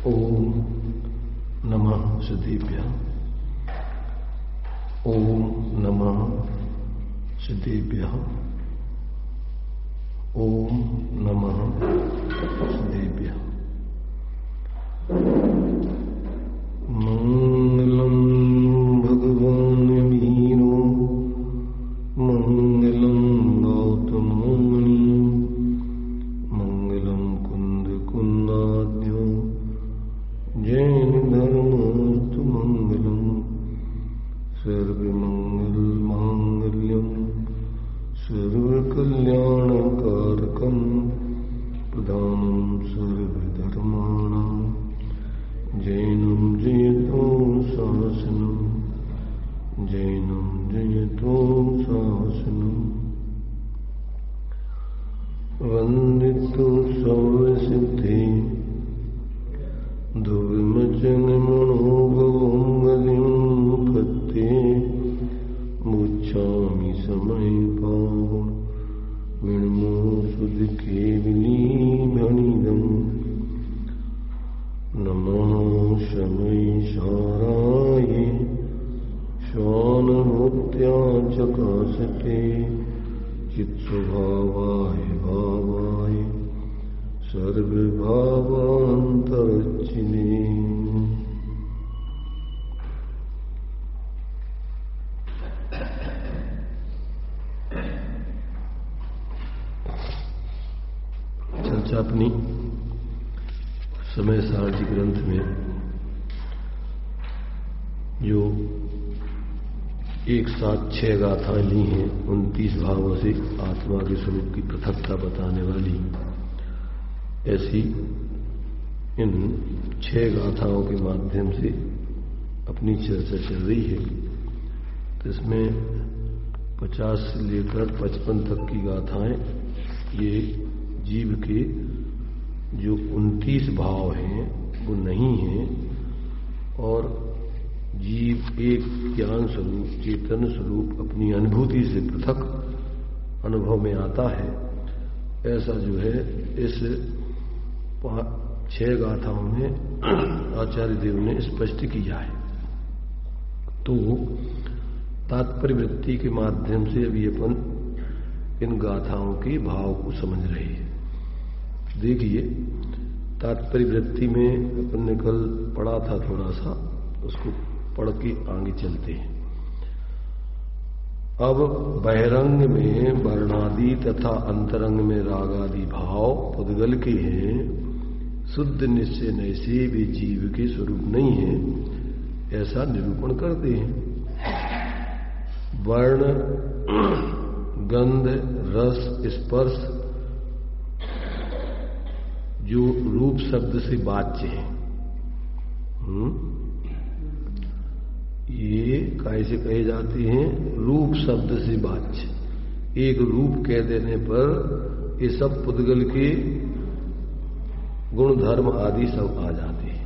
ओम नमः सिद्धेभ्यः। ओम नमः सिद्धेभ्यः। ओम नमः सिद्धेभ्यः। मंगलम भगवान वीरो मंगलम गौतम मुनि मंगलम कुंद कुंदाद्यो जैन धर्मस्तु मंगलम सर्वमंगल मांगल्यम सर्वकल्याणकारकम प्रधानम सर्वधर्माणां जैनम जयतो शासनम जैनम जयतो शासनम वंदितो सर्वसिद्धि दुर्मचन मनोभवं गतिं पत्ते मुच्छामि समय पावन विणमो सुध केवली भणिदम् नमः शमै शाराय श्वानभूत्या चकाशते चित्स्वभावाय भावाय सर्वभावान्तरच्चिने। चर्चा अपनी समय सारजी ग्रंथ में जो एक साथ 6 गाथाएं ली हैं 29 भावों से आत्मा के स्वरूप की पृथकता बताने वाली, ऐसी इन 6 गाथाओं के माध्यम से अपनी चर्चा चल रही है। तो इसमें 50 से लेकर 55 तक की गाथाएं ये जीव के जो 29 भाव हैं वो नहीं हैं, और जीव एक ज्ञान स्वरूप चेतन स्वरूप अपनी अनुभूति से पृथक अनुभव में आता है, ऐसा जो है इस 6 गाथाओं में आचार्य देव ने स्पष्ट किया है। तो तात्पर्य वृत्ति के माध्यम से अभी अपन इन गाथाओं के भाव को समझ रहे हैं। देखिए, तात्पर्य वृत्ति में अपन ने कल पढ़ा था, थोड़ा सा उसको पढ़ के आगे चलते हैं। अब बहिरंग में वर्णादि तथा अंतरंग में रागादि भाव पुद्गल के हैं, शुद्ध निश्चय नैसे वे जीव के स्वरूप नहीं है, ऐसा निरूपण करते हैं। वर्ण गंध रस स्पर्श जो रूप शब्द से वाच्य है, ये कैसे कहे जाते हैं? रूप शब्द से वाच्य। एक रूप कह देने पर ये सब पुद्गल के गुण धर्म आदि सब आ जाते हैं।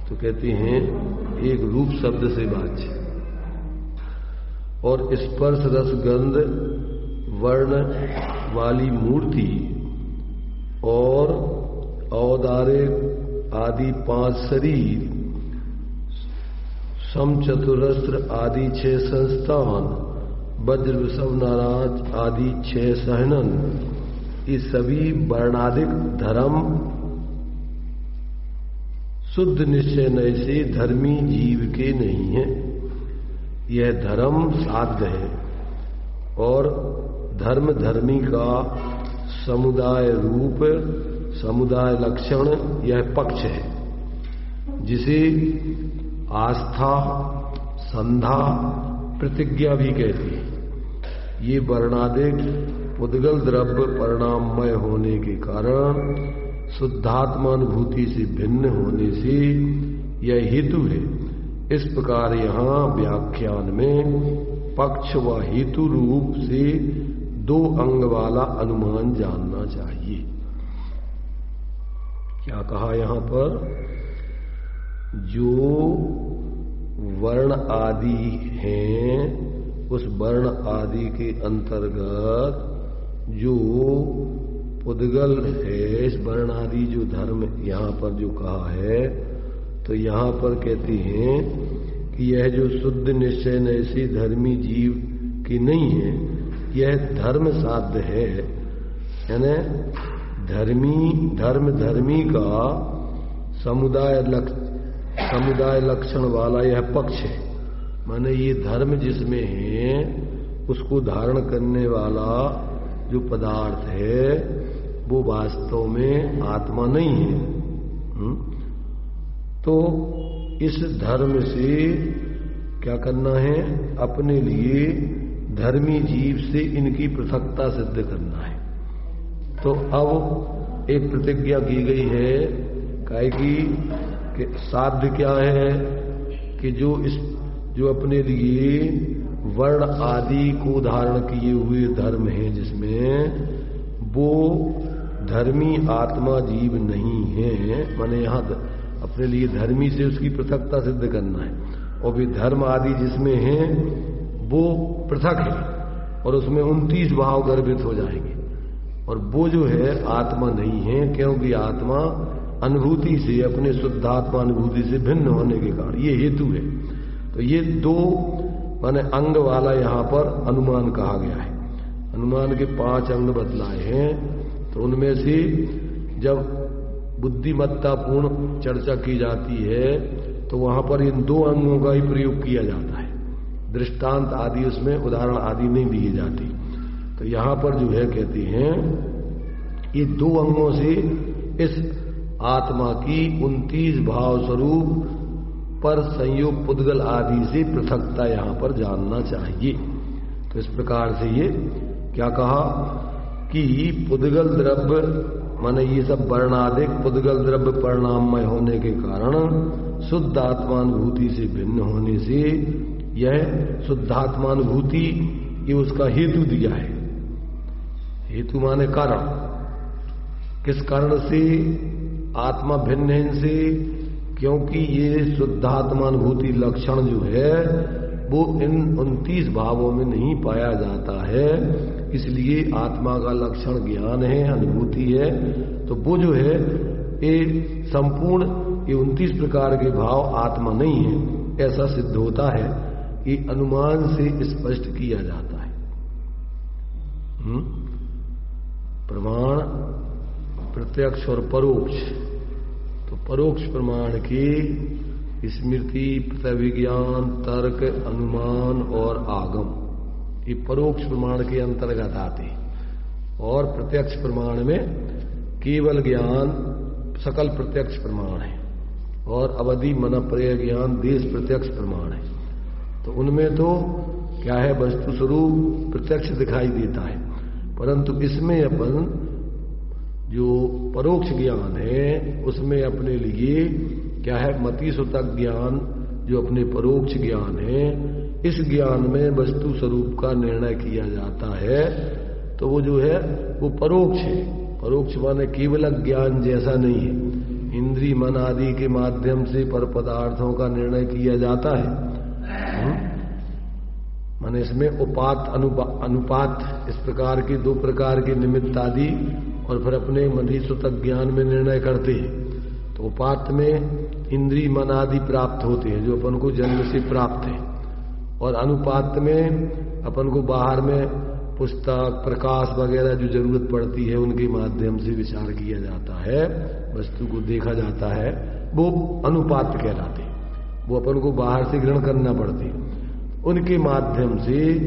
तो कहते हैं एक रूप शब्द से वाच्य, और स्पर्श रस गंध वर्ण वाली मूर्ति और औदारिक आदि 5 शरीर, समचतुरस्त्र आदि 6 संस्थान, वज्र वृषभ नाराज आदि 6 सहनन, ये सभी वर्णादिक धर्म शुद्ध निश्चय नय से धर्मी जीव के नहीं है। यह धर्म साध्य है, और धर्म धर्मी का समुदाय रूप समुदाय लक्षण यह पक्ष है, जिसे आस्था संधा प्रतिज्ञा भी कहती है। ये वर्णादिक पुद्गल द्रव्य परिणाममय होने के कारण शुद्धात्मानुभूति से भिन्न होने से यह हेतु है। इस प्रकार यहाँ व्याख्यान में पक्ष व हेतु रूप से 2 अंग वाला अनुमान जानना चाहिए। क्या कहा यहाँ पर? जो वर्ण आदि हैं, उस वर्ण आदि के अंतर्गत जो पुद्गल है, इस वर्ण आदि जो धर्म यहां पर जो कहा है, तो यहां पर कहती हैं कि यह जो शुद्ध निश्चय ऐसी धर्मी जीव की नहीं है, यह धर्म साध्य है। यानी धर्मी का समुदाय लक्षण वाला यह पक्ष है। माने ये धर्म जिसमें है उसको धारण करने वाला जो पदार्थ है वो वास्तव में आत्मा नहीं है। तो इस धर्म से क्या करना है, अपने लिए धर्मी जीव से इनकी पृथकता सिद्ध करना है। तो अब एक प्रतिज्ञा की गई है, काहे कि साध्य क्या है कि जो अपने लिए वर्ण आदि को धारण किए हुए धर्म है, जिसमें वो धर्मी आत्मा जीव नहीं है। माने यहां अपने लिए धर्मी से उसकी पृथकता सिद्ध करना है, और भी धर्म आदि जिसमें है वो पृथक है और उसमें 29 भाव गर्भित हो जाएंगे, और वो जो है आत्मा नहीं है, क्योंकि आत्मा अनुभूति से, अपने शुद्धात्मा अनुभूति से भिन्न होने के कारण ये हेतु है। तो ये दो माने अंग वाला यहां पर अनुमान कहा गया है। अनुमान के 5 अंग बतलाए हैं, तो उनमें से जब बुद्धिमत्ता पूर्ण चर्चा की जाती है तो वहां पर इन 2 अंगों का ही प्रयोग किया जाता है। दृष्टांत आदि उसमें उदाहरण आदि नहीं दिए जाती। तो यहां पर जो है कहते हैं ये 2 अंगों से इस आत्मा की 29 भाव स्वरूप पर संयोग पुद्गल आदि से पृथकता यहां पर जानना चाहिए। तो इस प्रकार से ये क्या कहा कि पुद्गल द्रव्य माने ये सब वर्णाधिक पुद्गल द्रव्य परिणाममय होने के कारण शुद्ध आत्मानुभूति से भिन्न होने से यह शुद्धात्मानुभूति ये उसका हेतु दिया है। हेतु माने कारण, किस कारण से आत्मा भिन्न है इनसे, क्योंकि ये शुद्धात्मानुभूति लक्षण जो है वो इन 29 भावों में नहीं पाया जाता है। इसलिए आत्मा का लक्षण ज्ञान है, अनुभूति है। तो वो जो है ये संपूर्ण ये 29 प्रकार के भाव आत्मा नहीं है, ऐसा सिद्ध होता है। ये अनुमान से स्पष्ट किया जाता है। प्रमाण प्रत्यक्ष और परोक्ष। तो परोक्ष प्रमाण की स्मृति, प्रतिविज्ञान, तर्क, अनुमान और आगम, ये परोक्ष प्रमाण के अंतर्गत आते हैं। और प्रत्यक्ष प्रमाण में केवल ज्ञान सकल प्रत्यक्ष प्रमाण है, और अवधि मन प्रय ज्ञान देश प्रत्यक्ष प्रमाण है। तो उनमें तो क्या है, वस्तु स्वरूप प्रत्यक्ष दिखाई देता है, परंतु इसमें अपन जो परोक्ष ज्ञान है उसमें अपने लिए क्या है, मति सुतक ज्ञान जो अपने परोक्ष ज्ञान है, इस ज्ञान में वस्तु स्वरूप का निर्णय किया जाता है। तो वो जो है वो परोक्ष है। परोक्ष माने केवल ज्ञान जैसा नहीं है, इंद्रिय मन आदि के माध्यम से पर पदार्थों का निर्णय किया जाता है। माने इसमें उपात अनुपात इस प्रकार के 2 प्रकार के निमित्त आदि, और फिर अपने मति सुतक ज्ञान में निर्णय करते हैं। तो उपात में इंद्रिय मन आदि प्राप्त होते हैं जो अपन को जन्म से प्राप्त है, और अनुपात में अपन को बाहर में पुस्तक प्रकाश वगैरह जो जरूरत पड़ती है उनके माध्यम से विचार किया जाता है, वस्तु को देखा जाता है, वो अनुपात कहलाते हैं। वो अपन को बाहर से ग्रहण करना पड़ते हैं, उनके माध्यम से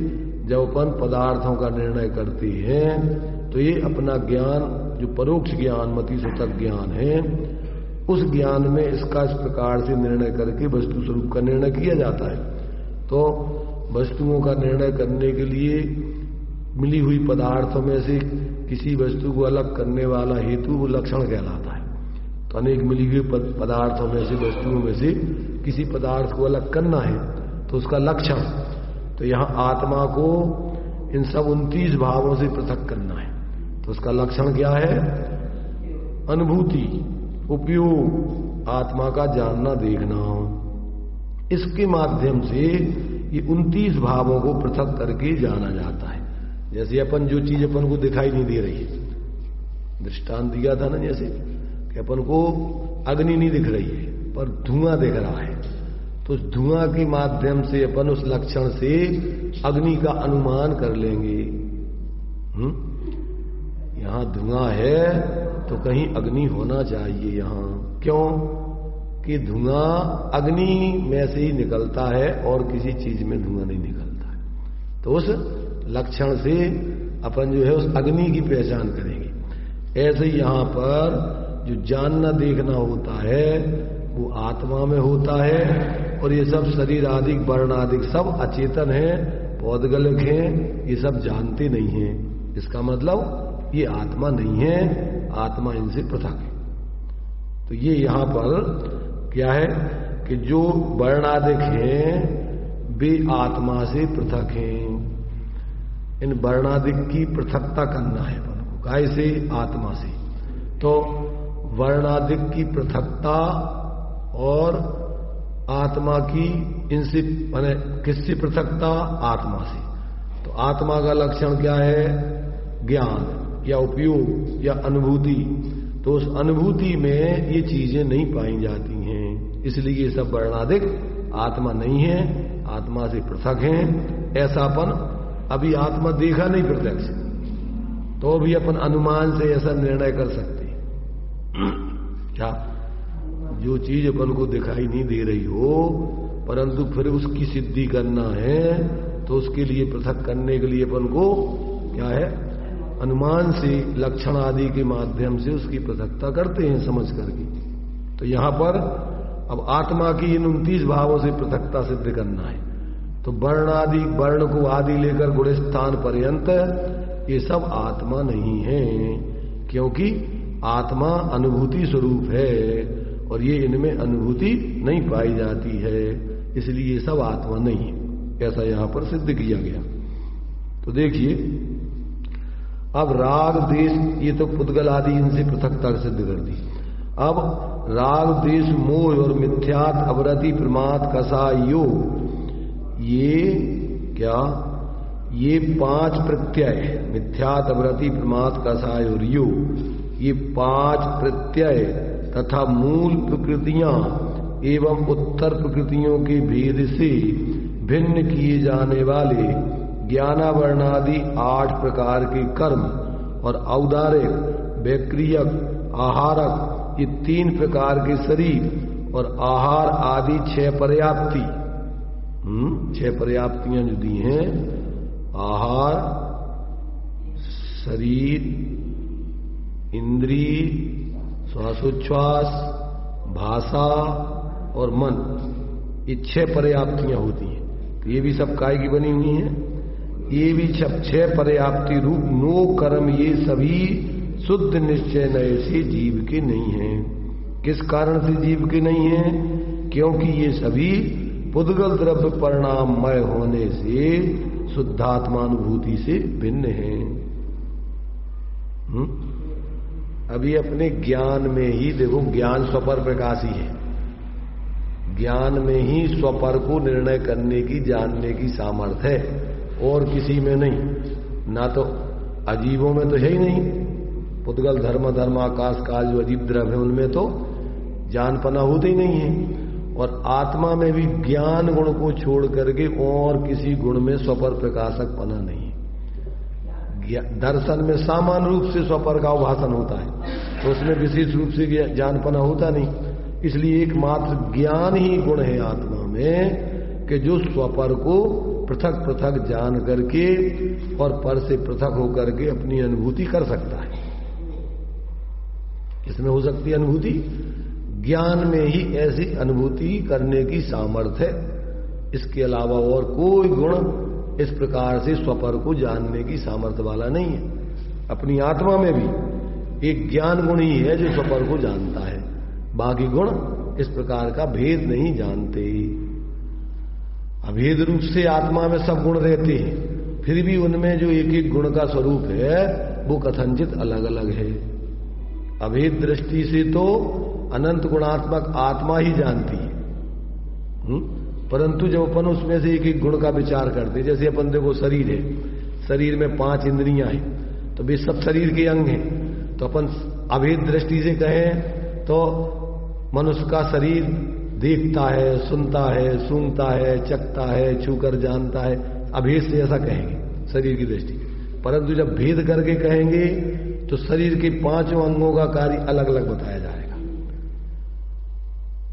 जब अपन पदार्थों का निर्णय करते हैं तो ये अपना ज्ञान जो परोक्ष ज्ञान मति सुतक ज्ञान है, उस ज्ञान में इसका इस प्रकार से निर्णय करके वस्तु स्वरूप का निर्णय किया जाता है। तो वस्तुओं का निर्णय करने के लिए मिली हुई पदार्थों में से किसी वस्तु को अलग करने वाला हेतु वो लक्षण कहलाता है। तो अनेक मिली हुई पदार्थों में से, वस्तुओं में से किसी पदार्थ को अलग करना है तो उसका लक्षण। तो यहां आत्मा को इन सब 29 भावों से पृथक करना है, तो उसका लक्षण क्या है, अनुभूति, उपयोग, आत्मा का जानना देखना। इसके माध्यम से ये 29 भावों को पृथक करके जाना जाता है। जैसे अपन जो चीज अपन को दिखाई नहीं दे रही है, दृष्टांत दिया था ना, जैसे कि अपन को अग्नि नहीं दिख रही है पर धुआं दिख रहा है, तो उस धुआं के माध्यम से अपन उस लक्षण से अग्नि का अनुमान कर लेंगे। यहां धुआं है तो कहीं अग्नि होना चाहिए यहां, क्यों कि धुआं अग्नि में से ही निकलता है और किसी चीज में धुआं नहीं निकलता है। तो उस लक्षण से अपन जो है उस अग्नि की पहचान करेंगे। ऐसे ही यहां पर जो जानना देखना होता है वो आत्मा में होता है, और ये सब शरीर आदि वर्ण आदि सब अचेतन है, पौद्गलिक है, ये सब जानते नहीं है। इसका मतलब ये आत्मा नहीं है, आत्मा इनसे पृथक है। तो ये यहां पर क्या है कि जो वर्णादिक हैं वे आत्मा से पृथक हैं। इन वर्णादिक की पृथकता करना है अपन को, काय से? आत्मा से। तो वर्णादिक की पृथकता और आत्मा की इनसे माने किससे पृथकता? आत्मा से। तो आत्मा का लक्षण क्या है? ज्ञान या उपयोग या अनुभूति। तो उस अनुभूति में ये चीजें नहीं पाई जाती हैं, इसलिए ये सब वर्णादिक आत्मा नहीं है, आत्मा से पृथक हैं। ऐसापन अभी आत्मा देखा नहीं प्रत्यक्ष, तो भी अपन अनुमान से ऐसा निर्णय कर सकते क्या? जो चीज अपन को दिखाई नहीं दे रही हो परंतु फिर उसकी सिद्धि करना है, तो उसके लिए पृथक करने के लिए अपन को क्या है? अनुमान से लक्षण आदि के माध्यम से उसकी पृथकता करते हैं समझ करके। तो यहां पर अब आत्मा की इन 29 भावों से पृथकता सिद्ध करना है। तो वर्ण आदि, वर्ण को आदि लेकर गुणस्थान पर्यंत ये सब आत्मा नहीं है, क्योंकि आत्मा अनुभूति स्वरूप है और ये इनमें अनुभूति नहीं पाई जाती है, इसलिए ये सब आत्मा नहीं है। ऐसा यहां पर सिद्ध किया गया। तो देखिए अब राग देश, ये तो पुद्गल आदि इनसे पृथकता सिद्ध कर दी। अब राग देश मोह और मिथ्यात अवरति प्रमाद कसा योग, ये क्या? ये 5 प्रत्यय मिथ्यात अवरति प्रमाद कसाय और योग, ये 5 प्रत्यय तथा मूल प्रकृतियां एवं उत्तर प्रकृतियों के भेद से भिन्न किए जाने वाले ज्ञानावरणादि 8 प्रकार के कर्म और औदारिक, वैक्रियक, आहारक, ये 3 प्रकार के शरीर और आहार आदि 6 पर्याप्ति, 6 पर्याप्तियां जो दी हैं, आहार, शरीर, इंद्रिय, श्वासोच्छ्वास, भाषा और मन, ये 6 पर्याप्तियां होती हैं। तो ये भी सब काय की बनी हुई हैं। ये भी 6 पर्याप्ति रूप नो कर्म, ये सभी शुद्ध निश्चय नए से जीव के नहीं हैं। किस कारण से जीव के नहीं हैं? क्योंकि ये सभी पुद्गल द्रव्य परिणाममय होने से शुद्धात्मानुभूति से भिन्न हैं। अभी अपने ज्ञान में ही देखो, ज्ञान स्वपर प्रकाशी है, ज्ञान में ही स्वपर को निर्णय करने की, जानने की सामर्थ्य है, और किसी में नहीं। ना तो अजीबों में तो है ही नहीं, पुद्गल धर्म, धर्म, आकाश, काल जो अजीब द्रव्य है उनमें तो जानपना होते ही नहीं है। और आत्मा में भी ज्ञान गुण को छोड़ करके और किसी गुण में स्वपर प्रकाशक पना नहीं है। दर्शन में सामान्य रूप से स्वपर का भाषण होता है, तो उसमें विशेष रूप से जानपना होता नहीं। इसलिए एकमात्र ज्ञान ही गुण है आत्मा में कि जो स्वपर को पृथक पृथक जान करके और पर से पृथक होकर के अपनी अनुभूति कर सकता है। इसमें हो सकती है अनुभूति, ज्ञान में ही ऐसी अनुभूति करने की सामर्थ्य है। इसके अलावा और कोई गुण इस प्रकार से स्वपर को जानने की सामर्थ्य वाला नहीं है। अपनी आत्मा में भी एक ज्ञान गुण ही है जो स्वपर को जानता है, बाकी गुण इस प्रकार का भेद नहीं जानते। अभेद रूप से आत्मा में सब गुण रहते हैं, फिर भी उनमें जो एक एक गुण का स्वरूप है वो कथनचित अलग अलग है। अभेद दृष्टि से तो अनंत गुणात्मक आत्मा ही जानती है, परंतु जब अपन उसमें से एक एक गुण का विचार करते, जैसे अपन देखो शरीर है, शरीर में 5 इंद्रियां हैं, तो वे सब शरीर के अंग हैं। तो अपन अभेद दृष्टि से कहें तो मनुष्य का शरीर देखता है, सुनता है, सूंघता है, चखता है, छूकर जानता है, अभेद से ऐसा कहेंगे शरीर की दृष्टि। परंतु जब भेद करके कहेंगे तो शरीर के 5 अंगों का कार्य अलग अलग बताया जाएगा।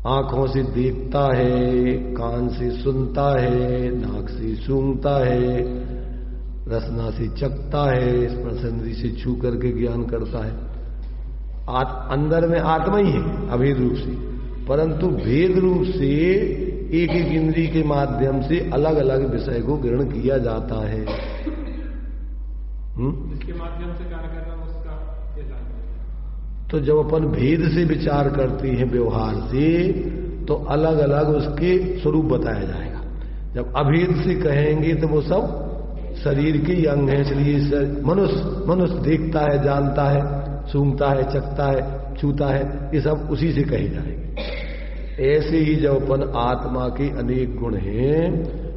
आंखों से देखता है, कान से सुनता है, नाक से सूंघता है, रसना से चखता है, स्पर्शेंद्रिय से छू करके ज्ञान करता है। अंदर में आत्मा ही है अभेद रूप से, परंतु भेद रूप से एक एक इंद्रिय के माध्यम से अलग अलग विषय को ग्रहण किया जाता है। इसके माध्यम से कार्य करना उसका कैसा? तो जब अपन भेद से विचार करते हैं व्यवहार से, तो अलग अलग उसके स्वरूप बताया जाएगा। जब अभेद से कहेंगे तो वो सब शरीर के अंग हैं, इसलिए मनुष्य देखता है, जानता है, सूंघता है, चखता है, छूता है, ये सब उसी से कहे जाएंगे। ऐसे ही जब अपन आत्मा के अनेक गुण हैं,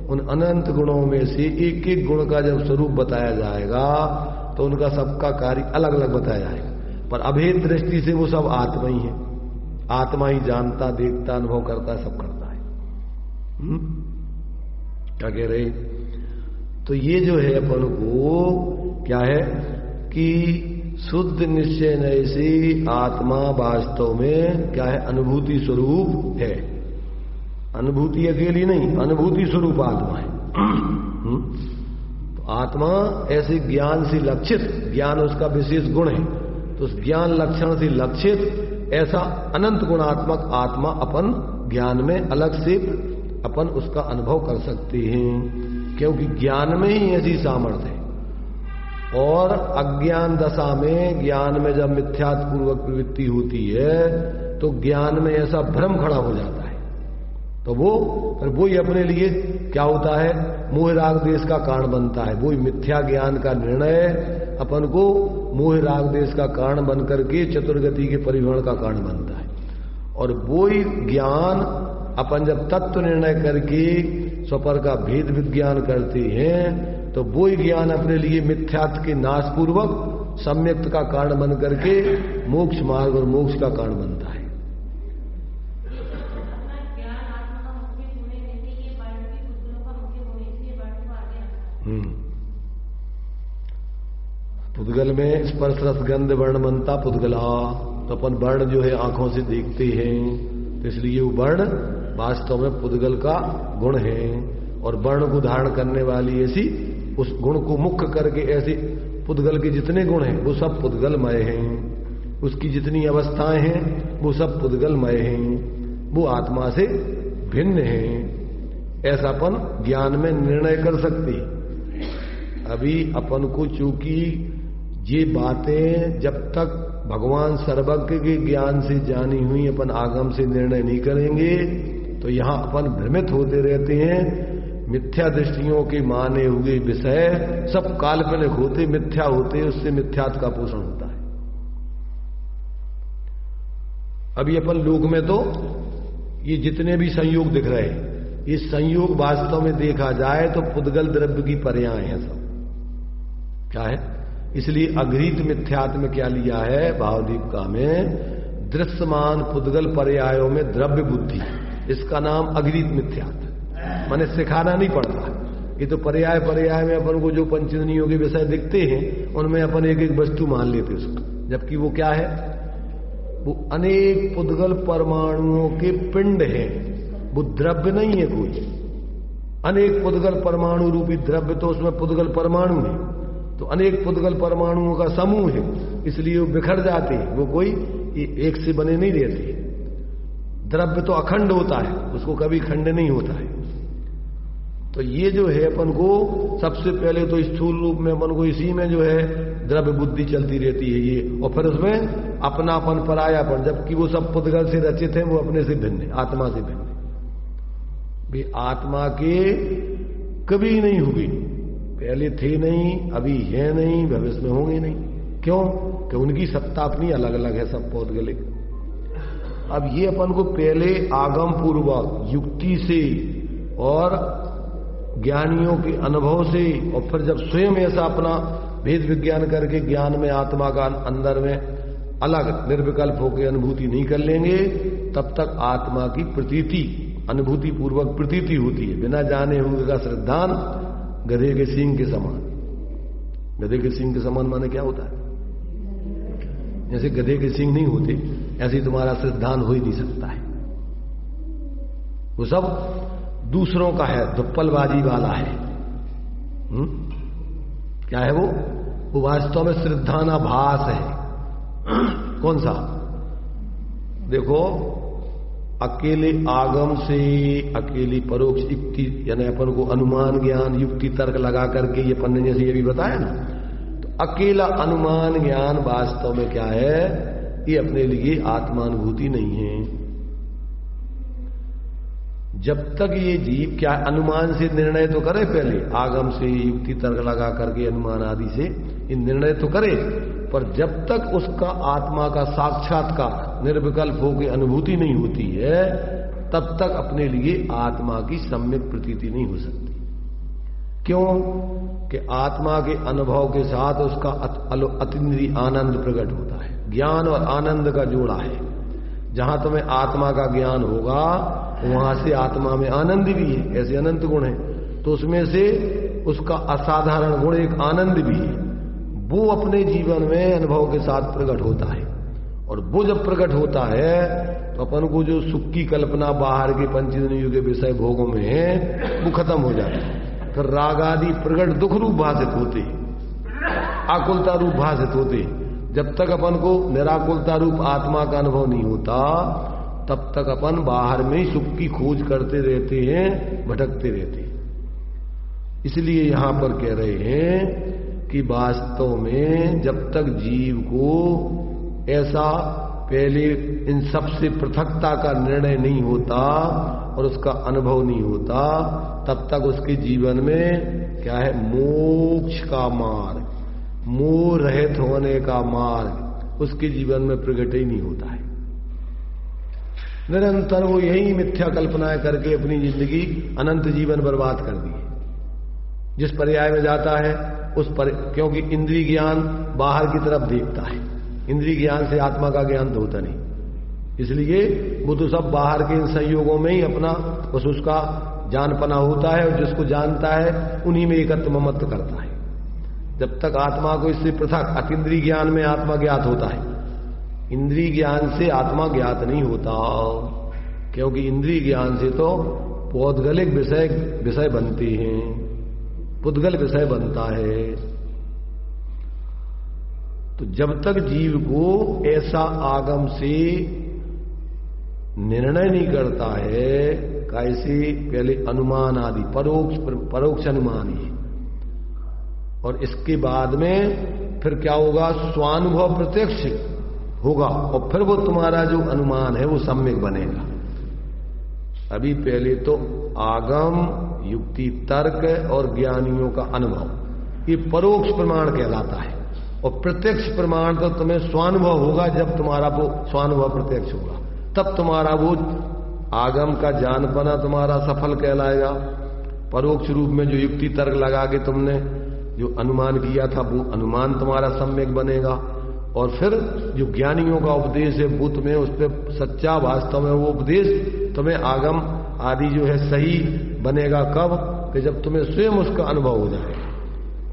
उन अनंत गुणों में से एक एक गुण का जब स्वरूप बताया जाएगा तो उनका सबका कार्य अलग अलग बताया जाएगा। पर अभेद दृष्टि से वो सब आत्मा ही है, आत्मा ही जानता, देखता, अनुभव करता, सब करता है। क्या कह रहे? तो ये जो है अपन को क्या है कि शुद्ध निश्चय नय से आत्मा वास्तव में क्या है? अनुभूति स्वरूप है। अनुभूति अकेली नहीं, अनुभूति स्वरूप आत्मा है। तो आत्मा ऐसे ज्ञान से लक्षित, ज्ञान उसका विशेष गुण है, तो उस ज्ञान लक्षण से लक्षित ऐसा अनंत गुणात्मक आत्मा अपन ज्ञान में अलग से अपन उसका अनुभव कर सकते हैं, क्योंकि ज्ञान में ही ऐसी सामर्थ्य है। और अज्ञान दशा में, ज्ञान में जब मिथ्यात्पूर्वक प्रवृत्ति होती है तो ज्ञान में ऐसा भ्रम खड़ा हो जाता है, तो वो ही अपने लिए क्या होता है? मोह राग देश का कारण बनता है। वो ही मिथ्या ज्ञान का निर्णय अपन को मोह राग देश का कारण बन करके चतुर्गति के परिभ्रमण का कारण बनता है। और वो ही ज्ञान अपन जब तत्व निर्णय करके स्वपर का भेद विज्ञान करते हैं, तो वो ही ज्ञान अपने लिए मिथ्यात्व के नाश पूर्वक सम्यक्त का कारण बन करके मोक्ष मार्ग और मोक्ष का कारण बनता है। पुद्गल में स्पर्श रस गंध वर्ण बनता पुद्गला। तो अपन वर्ण जो है आंखों से देखते हैं, तो इसलिए वो वर्ण वास्तव में पुद्गल का गुण है। और वर्ण को धारण करने वाली ऐसी उस गुण को मुख्य करके ऐसे पुद्गल के जितने गुण हैं वो सब पुद्गलमय हैं। उसकी जितनी अवस्थाएं हैं वो सब पुद्गलमय हैं, वो आत्मा से भिन्न हैं। ऐसा अपन ज्ञान में निर्णय कर सकते हैं। अभी अपन को चूंकि ये बातें जब तक भगवान सर्वज्ञ के ज्ञान से जानी हुई अपन आगम से निर्णय नहीं करेंगे, तो यहां अपन भ्रमित होते रहते हैं। मिथ्या दृष्टियों के माने हुए विषय सब काल्पनिक होते, मिथ्या होते, उससे मिथ्यात्व का पोषण होता है। अभी अपन लोक में तो ये जितने भी संयोग दिख रहे हैं, ये संयोग वास्तव में देखा जाए तो पुद्गल द्रव्य की पर्याय हैं सब। क्या है? इसलिए अघृत मिथ्यात्व में क्या लिया है भावदीपिका में? दृश्यमान पुद्गल पर्यायों में द्रव्य बुद्धि, इसका नाम अघृत मिथ्यात्व। माने सिखाना नहीं पड़ता, ये तो पर्याय में अपन को जो पंचेंद्रियों के विषय दिखते हैं उनमें अपन एक एक वस्तु मान लेते उसको, जबकि वो क्या है? वो अनेक पुद्गल परमाणुओं के पिंड हैं, वो द्रव्य नहीं है कोई। अनेक पुद्गल परमाणु रूपी द्रव्य तो उसमें पुद्गल परमाणु है, तो अनेक पुद्गल परमाणुओं का समूह है, इसलिए वो बिखर जाते हैं, वो कोई एक से बने नहीं रहते। द्रव्य तो अखंड होता है, उसको कभी खंड नहीं होता है। तो ये जो है अपन को सबसे पहले तो स्थूल रूप में अपन को इसी में जो है द्रव्य बुद्धि चलती रहती है ये, और फिर उसमें अपनापन परायापन, जबकि वो सब पुद्गल से रचित है, वो अपने से भिन्न है, आत्मा से भिन्न है। भी आत्मा के कभी नहीं होगी, पहले थे नहीं, अभी है नहीं, भविष्य में होंगे नहीं। क्यों? कि उनकी सत्ता अपनी अलग अलग है सब पौद्गलिक। अब ये अपन को पहले आगम पूर्वक युक्ति से और ज्ञानियों के अनुभव से, और फिर जब स्वयं ऐसा अपना भेद विज्ञान करके ज्ञान में आत्मा का अंदर में अलग निर्विकल्प होकर अनुभूति नहीं कर लेंगे तब तक आत्मा की प्रतीति, अनुभूति पूर्वक प्रतीति होती है। बिना जाने हुए का श्रद्धान गधे के सींग के समान। गधे के सींग के समान माने क्या होता है? जैसे गधे के सींग नहीं होते ऐसे तुम्हारा श्रद्धान हो ही नहीं सकता है। वो सब दूसरों का है, धुप्पलबाजी वाला है। क्या है वो वास्तव में श्रद्धानाभास है। कौन सा? देखो, अकेले आगम से अकेली परोक्ष युक्ति, यानी अपन को अनुमान ज्ञान युक्ति तर्क लगा करके ये अपन ने जैसे ये भी बताया ना, तो अकेला अनुमान ज्ञान वास्तव में क्या है? ये अपने लिए आत्मानुभूति नहीं है। जब तक ये जीव क्या अनुमान से निर्णय तो करे, पहले आगम से युक्ति तर्क लगा करके अनुमान आदि से ये निर्णय तो करे, पर जब तक उसका आत्मा का साक्षात्कार निर्विकल्प होकर अनुभूति नहीं होती है तब तक अपने लिए आत्मा की सम्यक प्रतीति नहीं हो सकती। क्यों? कि आत्मा के अनुभव के साथ उसका अतीन्द्रिय आनंद प्रकट होता है। ज्ञान और आनंद का जोड़ा है। जहां तुम्हें आत्मा का ज्ञान होगा वहां से आत्मा में आनंद भी है, ऐसे अनंत गुण है, तो उसमें से उसका असाधारण गुण एक आनंद भी है। वो अपने जीवन में अनुभव के साथ प्रकट होता है, और वो जब प्रकट होता है तो अपन को जो सुख की कल्पना बाहर के पंचेंद्रियों के विषय भोगों में है वो खत्म हो जाता है। फिर राग आदि प्रकट दुख रूप भाषित होते, आकुलता रूप भाषित होते। जब तक अपन को निराकुलता रूप आत्मा का अनुभव नहीं होता तब तक अपन बाहर में ही सुख की खोज करते रहते हैं, भटकते रहते हैं। इसलिए यहां पर कह रहे हैं कि वास्तव में जब तक जीव को ऐसा पहले इन सबसे पृथकता का निर्णय नहीं होता और उसका अनुभव नहीं होता तब तक उसके जीवन में क्या है? मोक्ष का मार्ग, मोह रहित होने का मार्ग उसके जीवन में प्रकट ही नहीं होता है। निरंतर वो यही मिथ्या कल्पनाएं करके अपनी जिंदगी अनंत जीवन बर्बाद कर दी है। जिस पर्याय में जाता है उस पर, क्योंकि इंद्रिय ज्ञान बाहर की तरफ देखता है, इंद्रिय ज्ञान से आत्मा का ज्ञान तो होता नहीं, इसलिए वो तो सब बाहर के इन संयोगों में ही अपना बस उसका जानपना होता है, और जिसको जानता है उन्हीं में एकत्व ममत्व करता है। जब तक आत्मा को इससे पृथक अतीन्द्रिय ज्ञान में आत्मा ज्ञात होता है, इंद्रिय ज्ञान से आत्मा ज्ञात नहीं होता, क्योंकि इंद्रिय ज्ञान से तो पौद्गलिक विषय बनते हैं, पुद्गल विषय बनता है। तो जब तक जीव को ऐसा आगम से निर्णय नहीं करता है, कैसे पहले अनुमान आदि परोक्ष अनुमान ही, और इसके बाद में फिर क्या होगा? स्वानुभव प्रत्यक्ष होगा, और फिर वो तुम्हारा जो अनुमान है वो सम्यक बनेगा। अभी पहले तो आगम, युक्ति तर्क और ज्ञानियों का अनुभव ये परोक्ष प्रमाण कहलाता है, और प्रत्यक्ष प्रमाण तो तुम्हें स्वानुभव होगा। जब तुम्हारा वो स्वानुभव प्रत्यक्ष होगा तब तुम्हारा वो आगम का जानपना तुम्हारा सफल कहलाएगा। परोक्ष रूप में जो युक्ति तर्क लगा के तुमने जो अनुमान किया था वो अनुमान तुम्हारा सम्यक बनेगा, और फिर जो ज्ञानियों का उपदेश है वो तुम्हें उस पर सच्चा वास्तव में वो उपदेश तुम्हें आगम आदि जो है सही बनेगा। कब? कि जब तुम्हें स्वयं उसका अनुभव हो जाए,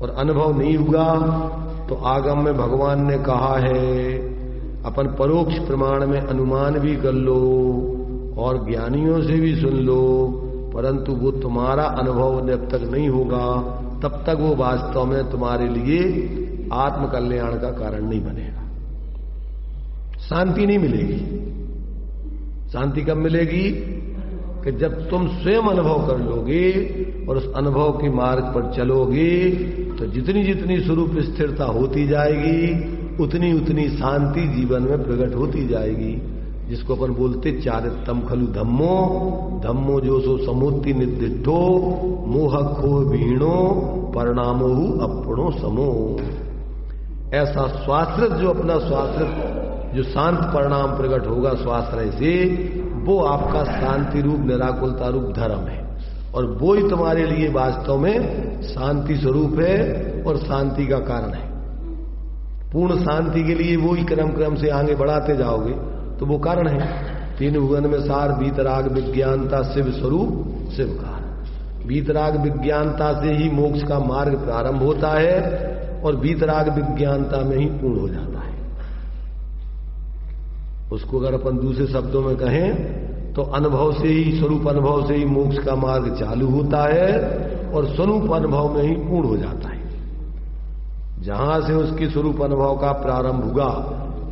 और अनुभव नहीं हुआ तो आगम में भगवान ने कहा है अपन परोक्ष प्रमाण में अनुमान भी कर लो और ज्ञानियों से भी सुन लो, परंतु वो तुम्हारा अनुभव जब तक नहीं होगा तब तक वो वास्तव में तुम्हारे लिए आत्म कल्याण का कारण नहीं बनेगा। शांति नहीं मिलेगी। शांति कब मिलेगी? कि जब तुम स्वयं अनुभव कर लोगे और उस अनुभव के मार्ग पर चलोगे तो जितनी जितनी स्वरूप स्थिरता होती जाएगी उतनी उतनी शांति जीवन में प्रकट होती जाएगी, जिसको अपन बोलते चारित्तम खलु धम्मो, धम्मो जो सो समुत्ति निर्दिष्टो मोह खो भीणो परिणामो अपणो समो। ऐसा स्वाश्रित जो अपना स्वाश्रित जो शांत परिणाम प्रकट होगा स्वाश्रय से, वो आपका शांति रूप निराकुलता रूप धर्म है, और वो ही तुम्हारे लिए वास्तव में शांति स्वरूप है और शांति का कारण है। पूर्ण शांति के लिए वो ही क्रम से आगे बढ़ाते जाओगे तो वो कारण है। तीन भुवन में सार वीतराग विज्ञानता शिव स्वरूप शिवकार। वीतराग विज्ञानता से ही मोक्ष का मार्ग प्रारंभ होता है और वीतराग विज्ञानता में ही पूर्ण हो जाता है। उसको अगर अपन दूसरे शब्दों में कहें तो अनुभव से ही, स्वरूप अनुभव से ही मोक्ष का मार्ग चालू होता है और स्वरूप अनुभव में ही पूर्ण हो जाता है। जहां से उसके स्वरूप अनुभव का प्रारंभ हुआ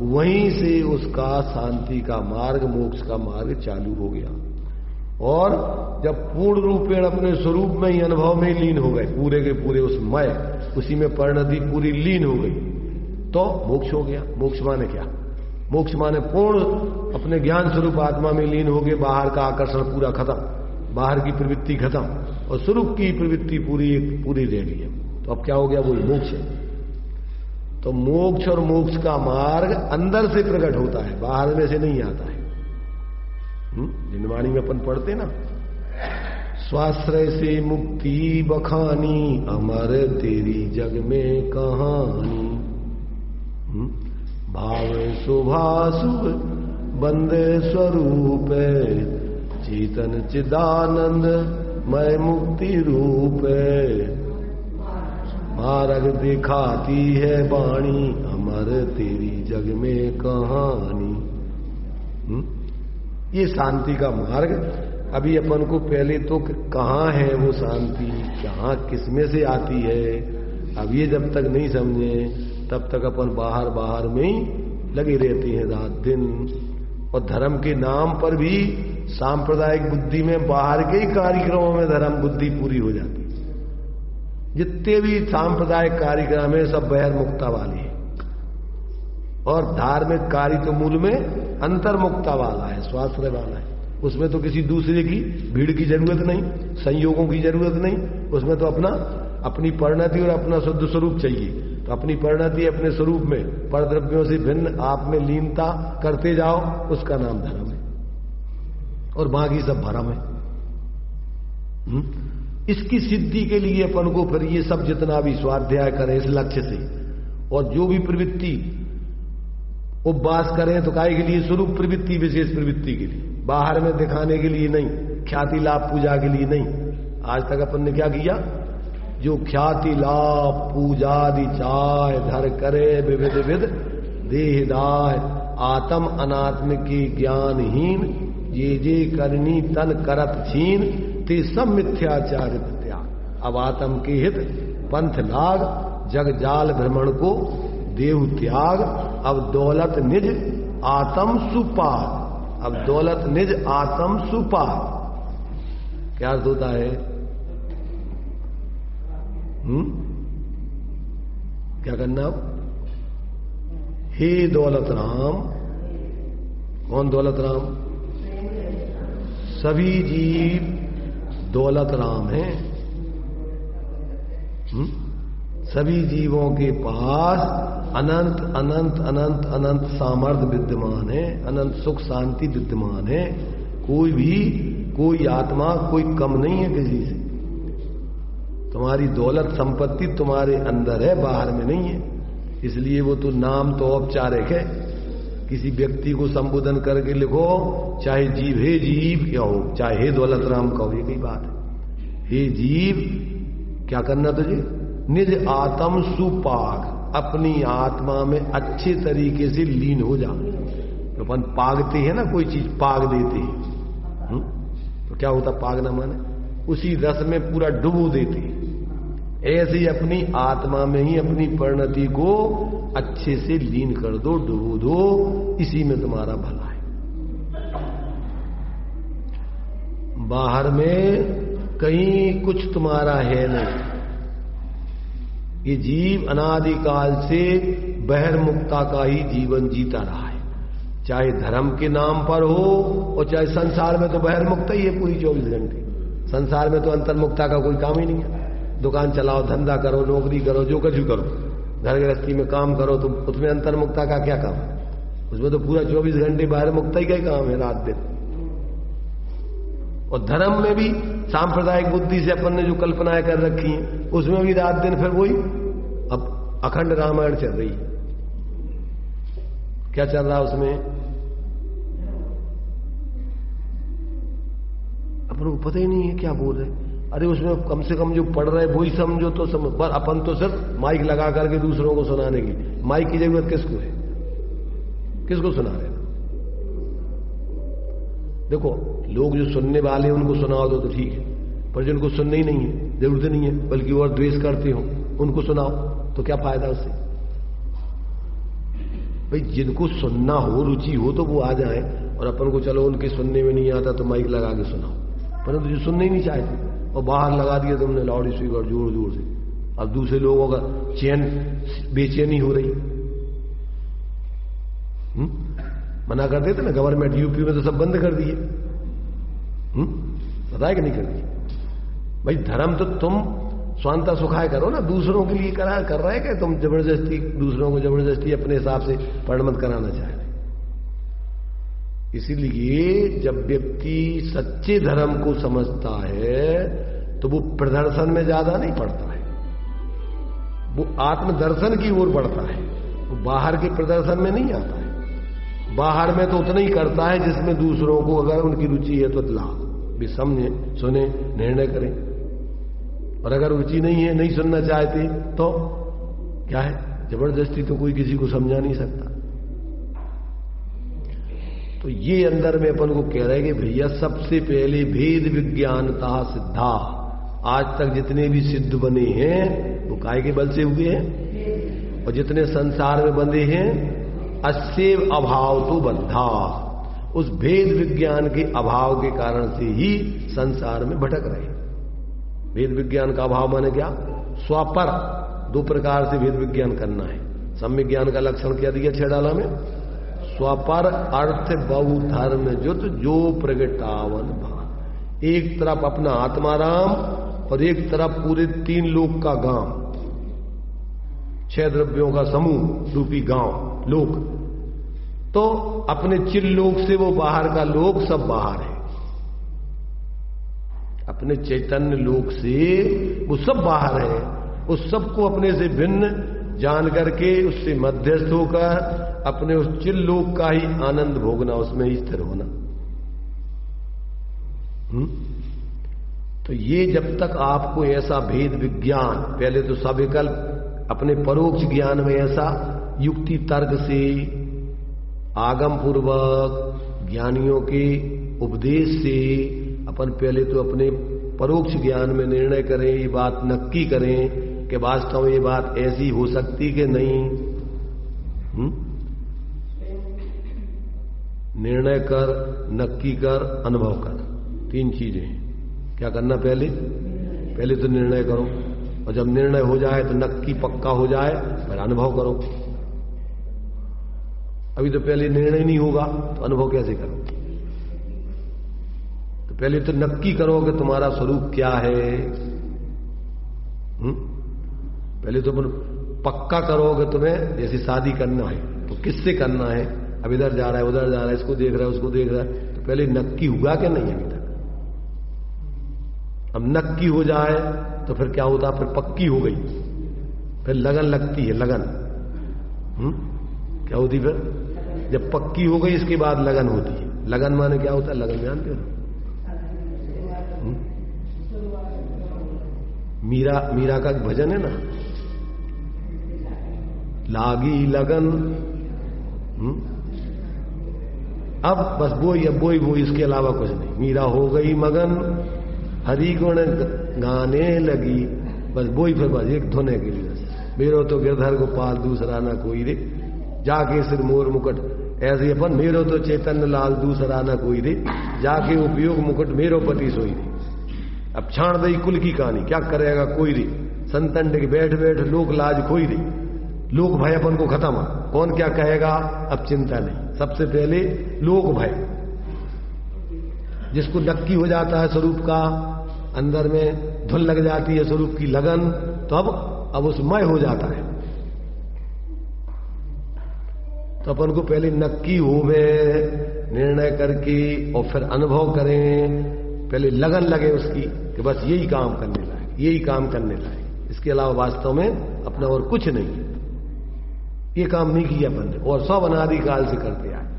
वहीं से उसका शांति का मार्ग, मोक्ष का मार्ग चालू हो गया। और जब पूर्ण रूपेण अपने स्वरूप में ही अनुभव में लीन हो गए, पूरे के पूरे उस मय, उसी में परिणति पूरी लीन हो गई, तो मोक्ष हो गया। मोक्ष माने क्या? मोक्ष माने पूर्ण अपने ज्ञान स्वरूप आत्मा में लीन हो गए, बाहर का आकर्षण पूरा खत्म, बाहर की प्रवृत्ति खत्म और स्वरूप की प्रवृत्ति पूरी रह गई है। तो अब क्या हो गया? वही मोक्ष है। तो मोक्ष और मोक्ष का मार्ग अंदर से प्रकट होता है, बाहर में से नहीं आता है। जिनवाणी में अपन पढ़ते ना, स्वाश्रय से मुक्ति बखानी, अमर तेरी जग में कहानी। भाव शुभाशुभ बंदे स्वरूप, चेतन चिदानंद मय मुक्ति रूप। मार्ग दिखाती है वाणी, अमर तेरी जग में कहानी। ये शांति का मार्ग। अभी अपन को पहले तो कहाँ है वो शांति, कहाँ किसमें से आती है, अब ये जब तक नहीं समझे तब तक अपन बाहर में ही लगे रहते हैं रात दिन। और धर्म के नाम पर भी सांप्रदायिक बुद्धि में, बाहर के ही कार्यक्रमों में धर्म बुद्धि पूरी हो जाती है। जितने भी सांप्रदायिक कार्यक्रम है सब बहिर्मुक्ता वाले हैं और धार्मिक कार्य तो मूल में अंतर्मुक्ता वाला है, स्वाश्रय वाला है। उसमें तो किसी दूसरे की भीड़ की जरूरत नहीं, संयोगों की जरूरत नहीं। उसमें तो अपनी परिणति और अपना शुद्ध स्वरूप चाहिए। तो अपनी परिणति अपने स्वरूप में परद्रव्यों से भिन्न आप में लीनता करते जाओ, उसका नाम धर्म है और बाकी सब भरम है। इसकी सिद्धि के लिए अपन को फिर ये सब जितना भी स्वाध्याय करें इस लक्ष्य से, और जो भी प्रवृत्ति उपवास करें तो काय के लिए? स्वरूप प्रवृत्ति, विशेष प्रवृत्ति के लिए, बाहर में दिखाने के लिए नहीं, ख्याति लाभ पूजा के लिए नहीं। आज तक अपन ने क्या किया? जो ख्याति लाभ पूजादि चाय धर करे विविध विध देहदाय, आत्म अनात्म के ज्ञानहीन, जे करनी तन करत छीन, ते सब मिथ्याचार त्याग। अब आत्म के हित पंथ लाग, जग जाल भ्रमण को देव त्याग। अब दौलत निज आत्म सुपाग, अब दौलत निज आत्म सुपाग। क्या अर्थ होता है? क्या करना? हे दौलत राम। कौन दौलत राम? सभी जीव दौलत राम हैं। सभी जीवों के पास अनंत अनंत अनंत अनंत सामर्थ्य विद्यमान है, अनंत सुख शांति विद्यमान है। कोई आत्मा कोई कम नहीं है किसी से। तुम्हारी दौलत संपत्ति तुम्हारे अंदर है, बाहर में नहीं है। इसलिए वो तो नाम तो औपचारिक है। किसी व्यक्ति को संबोधन करके लिखो, चाहे जीव, हे जीव क्या हो, चाहे हे दौलत राम कहो, ये कई बात है। हे जीव, क्या करना तुझे? निज आत्म सुपाग, अपनी आत्मा में अच्छे तरीके से लीन हो जा। तो अपन पागते हैं ना, कोई चीज पाग देते हैं, तो क्या होता? पागना माने उसी रस में पूरा डुबो देते हैं। ऐसे ही अपनी आत्मा में ही अपनी परिणति को अच्छे से लीन कर दो, डुबो दो, इसी में तुम्हारा भला है। बाहर में कहीं कुछ तुम्हारा है नहीं। ये जीव अनादिकाल से बहिर्मुक्ता का ही जीवन जीता रहा है, चाहे धर्म के नाम पर हो और चाहे संसार में तो बहिर्मुक्ता ही है पूरी 24 घंटे। संसार में तो अंतर्मुक्ता का कोई काम ही नहीं है। दुकान चलाओ, धंधा करो, नौकरी करो, जो कुछ करो, घर गृहस्थी में काम करो, तो उसमें अंतर्मुक्ता का क्या काम? उसमें तो पूरा 24 घंटे बहिर्मुक्ता ही का ही काम है, रात दिन। और धर्म में भी सांप्रदायिक बुद्धि से अपन ने जो कल्पनाएं कर रखी हैं, उसमें भी रात दिन फिर वही अब अखंड रामायण चल रही है। क्या चल रहा है उसमें? अपन को पता ही नहीं है क्या बोल रहे। अरे उसमें कम से कम जो पढ़ रहे वही समझो तो समझ, पर अपन तो सिर्फ माइक लगा करके दूसरों को सुनाने की। माइक की जरूरत किसको है? किसको सुना रहे? देखो, लोग जो सुनने वाले हैं उनको सुनाओ तो ठीक है, पर जिनको सुनना ही नहीं है, जरूरत नहीं है, बल्कि और द्वेष करते हो, उनको सुनाओ तो क्या फायदा उससे? भाई जिनको सुनना हो, रुचि हो, तो वो आ जाए, और अपन को चलो उनके सुनने में नहीं आता तो माइक लगा के सुनाओ। परंतु जो सुनने ही नहीं चाहते और बाहर लगा दिया तुमने लाउड स्पीकर जोर जोर से, अब दूसरे लोगों का बेचैनी हो रही। मना कर देते ना, गवर्नमेंट यूपी में तो सब बंद कर दिए। पता है कि नहीं कर दिए? भाई धर्म तो तुम स्वांता सुखाए करो ना, दूसरों के लिए कर रहे हैं कि तुम जबरदस्ती दूसरों को जबरदस्ती अपने हिसाब से पढ़ मत कराना चाह रहे। इसीलिए जब व्यक्ति सच्चे धर्म को समझता है तो वो प्रदर्शन में ज्यादा नहीं पड़ता है, वो आत्मदर्शन की ओर बढ़ता है, वो बाहर के प्रदर्शन में नहीं आता है। बाहर में तो उतना ही करता है जिसमें दूसरों को अगर उनकी रुचि है तो ला भी समझे, सुने, निर्णय करें, और अगर रुचि नहीं है, नहीं सुनना चाहते तो क्या है? जबरदस्ती तो कोई किसी को समझा नहीं सकता। तो ये अंदर में अपन को कह रहे हैं कि भैया सबसे पहले भेद विज्ञानता सिद्धा। आज तक जितने भी सिद्ध बने हैं वो काय के बल से हुए हैं, और जितने संसार में बंधे हैं अस्सेव अभाव तो बद्धा, उस भेद विज्ञान के अभाव के कारण से ही संसार में भटक रहे। भेद विज्ञान का अभाव माने क्या? स्वपर, दो प्रकार से भेद विज्ञान करना है। सम्यक ज्ञान का लक्षण क्या दिया 6 डाला में? स्वपर अर्थ बहु धर्म जुत जो प्रगटावन भान। एक तरफ अपना आत्माराम और एक तरफ पूरे 3 लोक का गांव, 6 द्रव्यों का समूह रूपी गांव लोक। तो अपने चिल लोक से वो बाहर का लोक सब बाहर है, अपने चैतन्य लोक से वो सब बाहर है। उस सबको अपने से भिन्न जान करके उससे मध्यस्थ होकर अपने उस चिल लोक का ही आनंद भोगना, उसमें ही स्थिर होना। तो ये जब तक आपको ऐसा भेद विज्ञान, पहले तो सविकल्प अपने परोक्ष ज्ञान में ऐसा युक्ति तर्क से आगम पूर्वक ज्ञानियों के उपदेश से अपन पहले तो अपने परोक्ष ज्ञान में निर्णय करें, ये बात नक्की करें कि वास्तव में ये बात ऐसी हो सकती कि नहीं। निर्णय कर, नक्की कर, अनुभव कर, 3 चीजें। क्या करना? पहले तो निर्णय करो, और जब निर्णय हो जाए तो नक्की पक्का हो जाए फिर अनुभव करो। अभी तो पहले निर्णय नहीं होगा तो अनुभव कैसे करो? तो पहले तो नक्की करो कि तुम्हारा स्वरूप क्या है। पहले तो पक्का करो कि तुम्हें जैसे शादी करना है तो किससे करना है। अब इधर जा रहा है, उधर जा रहा है, इसको देख रहा है, उसको देख रहा है, तो पहले नक्की हुआ कि नहीं अभी तक? अब नक्की हो जाए तो फिर क्या होता? फिर पक्की हो गई, फिर लगन लगती है, लगन। क्या होती फिर? जब पक्की हो गई इसके बाद लगन होती है। लगन माने क्या होता है? लगन जानते हो? मीरा का भजन है ना, लागी लगन। अब बस वो इसके अलावा कुछ नहीं। मीरा हो गई मगन, हरि गुण गाने लगी, बस वो ही। फिर बस एक धुन है के लिए, मेरो तो गिरधर गोपाल दूसरा ना कोई रे, जाके सिर मोर मुकुट। ऐसे अपन मेरो तो चैतन्य लाल दूसरा ना कोई रे, जाके उपयोग मुकुट मेरो पति सोई रे। अब छाण दई कुल की कहानी, क्या करेगा कोई रे, संतन के बैठ बैठ लोक लाज खोई रे। लोक भय अपन को खत्म, कौन क्या कहेगा अब चिंता नहीं। सबसे पहले लोक भय, जिसको नक्की हो जाता है स्वरूप का, अंदर में धुन लग जाती है स्वरूप की लगन, तो अब उसमय हो जाता है। तो अपन को पहले नक्की होवे, निर्णय करके और फिर अनुभव करें। पहले लगन लगे उसकी कि बस यही काम करने लायक, यही काम करने लायक, इसके अलावा वास्तव में अपना और कुछ नहीं है। ये काम नहीं किया अपन ने, और सब अनादिकाल से करते आए।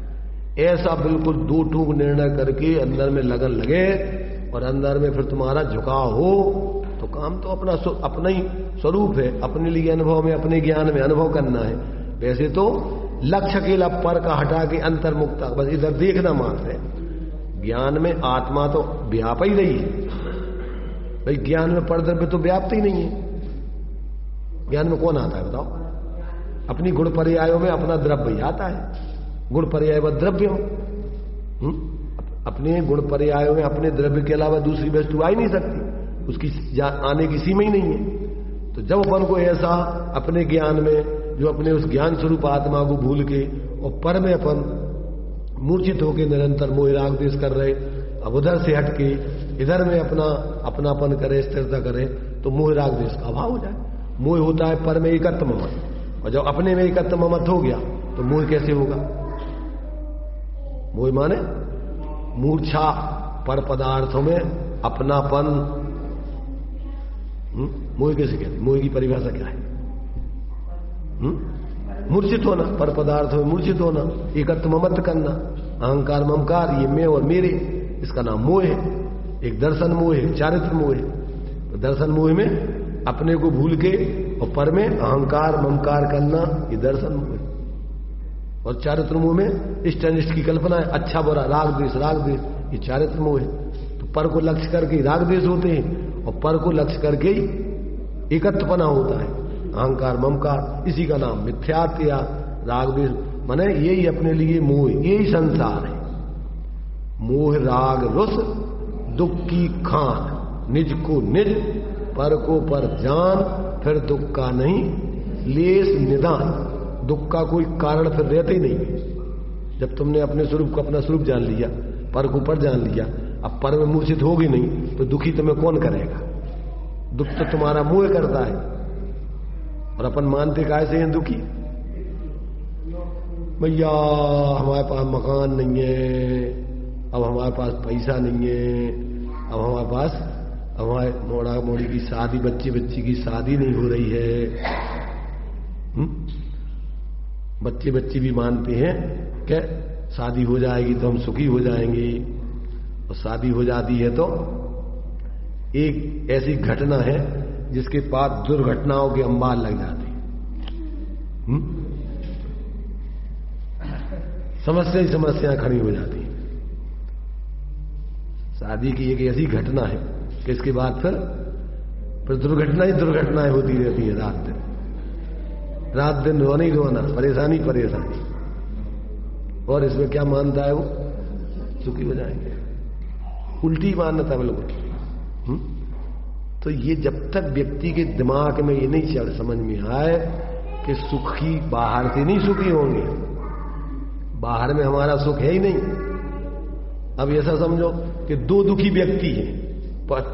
ऐसा बिल्कुल दो टूक निर्णय करके अंदर में लगन लगे और अंदर में फिर तुम्हारा झुकाव हो तो काम तो अपना ही स्वरूप है, अपने लिए अनुभव में, अपने ज्ञान में अनुभव करना है। वैसे तो लक्ष्य अकेला पर का हटा के अंतर्मुक्ता, बस इधर देखना मात्र है। ज्ञान में आत्मा तो व्याप ही रही है भाई, ज्ञान में परद्रव्य तो व्याप्त ही नहीं है। ज्ञान में कौन आता है बताओ? अपनी गुण पर्यायों में अपना द्रव्य ही आता है। गुण पर्याय व द्रव्य अपने गुण पर्यायों में अपने द्रव्य के अलावा दूसरी वस्तु आ ही नहीं सकती, उसकी आने की सीमा ही नहीं है। तो जब अपन को ऐसा अपने ज्ञान में, जो अपने उस ज्ञान स्वरूप आत्मा को भूल के और पर में अपन मूर्छित होकर निरंतर मोह राग द्वेष कर रहे, अब उधर से हटके इधर में अपनापन करे, स्थिरता करे, तो मोह राग द्वेष का अभाव हो जाए। मोह होता है पर में एकत्व ममत, और जब अपने में एकत्व ममत हो गया तो मोह कैसे होगा? मोह माने मूर्छा, पर पदार्थों में अपनापन। मोह कैसे कहते? मोह की परिभाषा क्या है? मूर्छित होना, पर पदार्थों में मूर्छित होना, एकत्व ममत करना, अहंकार ममकार, ये मैं और मेरे, इसका नाम मोह है। एक दर्शन मोह है, चारित्र मोह है। तो दर्शन मोह में अपने को भूल के और पर में अहंकार ममकार करना, ये दर्शन मोह है। और चारित्र मोह में इष्ट अनिष्ट की कल्पना है, अच्छा बुरा, राग द्वेष, ये चारित्र मोह है। तो पर को लक्ष्य करके राग द्वेष होते हैं और पर को लक्ष्य करके एकत्वपना होता है, अहंकार ममकार। इसी का नाम मिथ्यात्व या राग द्वेष, माने यही अपने लिए मोह, यही संसार है। मोह राग रुस दुख की खान, निज को निज पर को पर जान, फिर दुख का नहीं लेस निदान। दुख का कोई कारण फिर रहते ही नहीं है। जब तुमने अपने स्वरूप को अपना स्वरूप जान लिया, पर को पर जान लिया, अब पर में मूर्छित होगी नहीं तो दुखी तुम्हें कौन करेगा? दुख तो तुम्हारा मोह करता है। और अपन मानते कैसे हैं दुखी? भैया हमारे पास मकान नहीं है, अब हमारे पास पैसा नहीं है, अब हमारे पास, अब हमारे मोड़ा मोड़ी की शादी, बच्ची की शादी नहीं हो रही है। बच्चे भी मानते हैं कि शादी हो जाएगी तो हम सुखी हो जाएंगे, और शादी हो जाती है तो एक ऐसी घटना है जिसके बाद दुर्घटनाओं के अंबार लग जाते हैं। समस्या ही समस्याएं खड़ी हो जाती हैं। शादी की एक ऐसी घटना है कि इसके बाद फिर दुर्घटना ही दुर्घटनाएं होती रहती है, रात दिन रोना ही रोना, परेशानी। और इसमें क्या मानता है वो? सुखी हो जाएंगे, उल्टी मान्यता बिल्कुल। तो ये जब तक व्यक्ति के दिमाग में ये नहीं समझ में आए कि सुखी बाहर से नहीं सुखी होंगे, बाहर में हमारा सुख है ही नहीं। अब ऐसा समझो कि दो दुखी व्यक्ति हैं,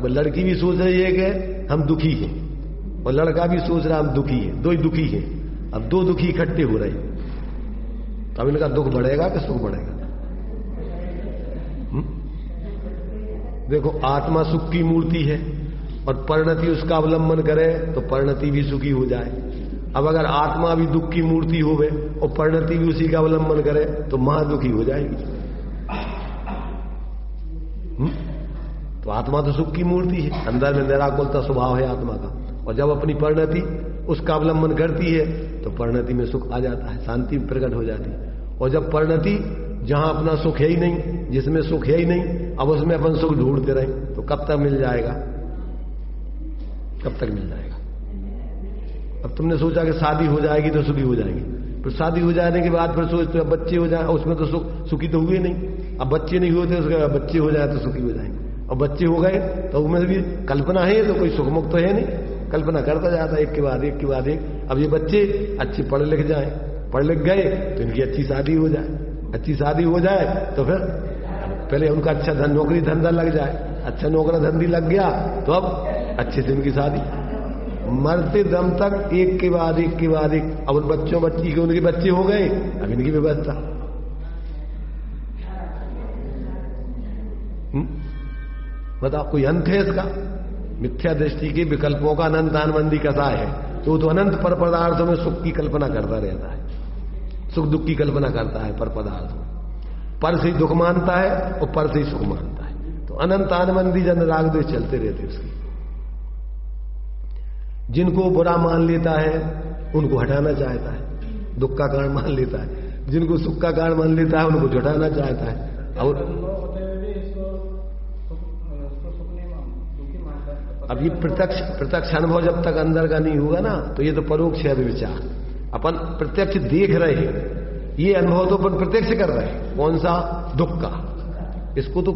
लड़की भी सोच रही है कि हम दुखी हैं और लड़का भी सोच रहा है हम दुखी हैं, दो ही दुखी हैं। अब दो दुखी इकट्ठे हो रहे हैं, तो अब इनका दुख बढ़ेगा कि सुख बढ़ेगा? देखो, आत्मा सुख की मूर्ति है और परिणति उसका अवलंबन करे तो परिणति भी सुखी हो जाए। अब अगर आत्मा भी दुख की मूर्ति होवे और परिणति भी उसी का अवलंबन करे तो महादुखी हो जाएगी। तो आत्मा तो सुख की मूर्ति है, अंदर में निराकुलता स्वभाव है आत्मा का, और जब अपनी परिणति उसका अवलंबन करती है तो परिणति में सुख आ जाता है, शांति प्रकट हो जाती है। और जब परिणति जहां अपना सुख है ही नहीं, जिसमें सुख है ही नहीं, अब उसमें अपन सुख ढूंढते रहें तो कब तक मिल जाएगा? कब तक मिल जाएगा? अब तुमने सोचा कि शादी हो जाएगी तो सुखी हो जाएंगे, फिर शादी हो जाने के बाद फिर सोचते अब बच्चे हो जाए, उसमें तो सुखी तो हुए नहीं। अब बच्चे नहीं हुए थे, उसके बच्चे हो जाए तो सुखी हो जाएंगे, और बच्चे हो गए तो उनमें भी कल्पना है, तो कोई सुखमुक्त तो है नहीं, कल्पना करता जाता है एक के बाद एक। अब ये बच्चे अच्छे पढ़ लिख जाए, पढ़ लिख गए तो इनकी अच्छी शादी हो जाए, अच्छी शादी हो जाए तो फिर पहले उनका अच्छा नौकरी धंधा लग जाए, अच्छा नौकरी धंधी लग गया तो अब अच्छे से इनकी शादी, मरते दम तक एक के बाद एक। अब उन बच्चों बच्ची के उनके बच्चे हो गए, अब इनकी व्यवस्था। बताओ, कोई अंत है इसका? मिथ्या दृष्टि के विकल्पों का अनंत आनबंदी कसा है, तो अनंत पर पदार्थों में सुख की कल्पना करता रहता है। सुख दुख की कल्पना करता है पर पदार्थ, पर से दुख मानता है और पर से सुख मानता है। तो अनंत आनंदी जन राग द्वेष चलते रहते उसकी। जिनको बुरा मान लेता है उनको हटाना चाहता है, दुख का कारण मान लेता है। जिनको सुख का कारण मान लेता है उनको जुटाना चाहता है। और अब ये प्रत्यक्ष अनुभव जब तक अंदर का नहीं होगा ना, तो ये तो परोक्ष है विचार। अपन प्रत्यक्ष देख रहे हैं, ये अनुभव तो अपन प्रत्यक्ष कर रहे हैं। कौन सा? दुख का। इसको तो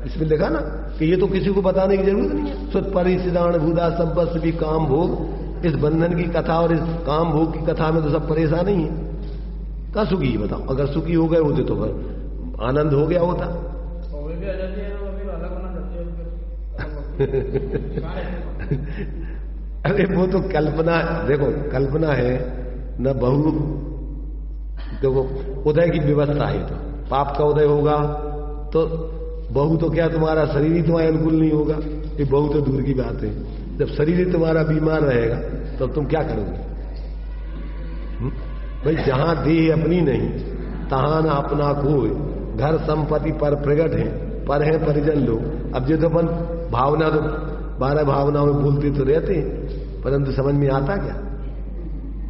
इसमें लिखा ना कि ये तो किसी को बताने की जरूरत नहीं है। सुत परिसिदान भूदा संपत्ति भी काम भोग, इस बंधन की कथा और इस काम भोग की कथा में तो सब परेशान ही है। कहाँ सुखी बताओ? अगर सुखी हो गए होते तो फिर आनंद हो गया होता। अरे वो तो कल्पना, देखो कल्पना है न। बहु देखो उदय की व्यवस्था है, तो पाप का उदय होगा तो बहु तो क्या तुम्हारा शरीर ही तुम्हारे अनुकूल नहीं होगा। ये बहु तो दूर की बात है। जब शरीर ही तुम्हारा बीमार रहेगा तो तुम क्या करोगे? भाई जहां देह अपनी नहीं तहां ना अपना कोई, घर संपत्ति पर प्रगट है, पर है परिजन लोग। अब जो तो अपन भावना तो 12 भावनाओं में बोलते तो रहते हैं, परंतु समझ में आता क्या?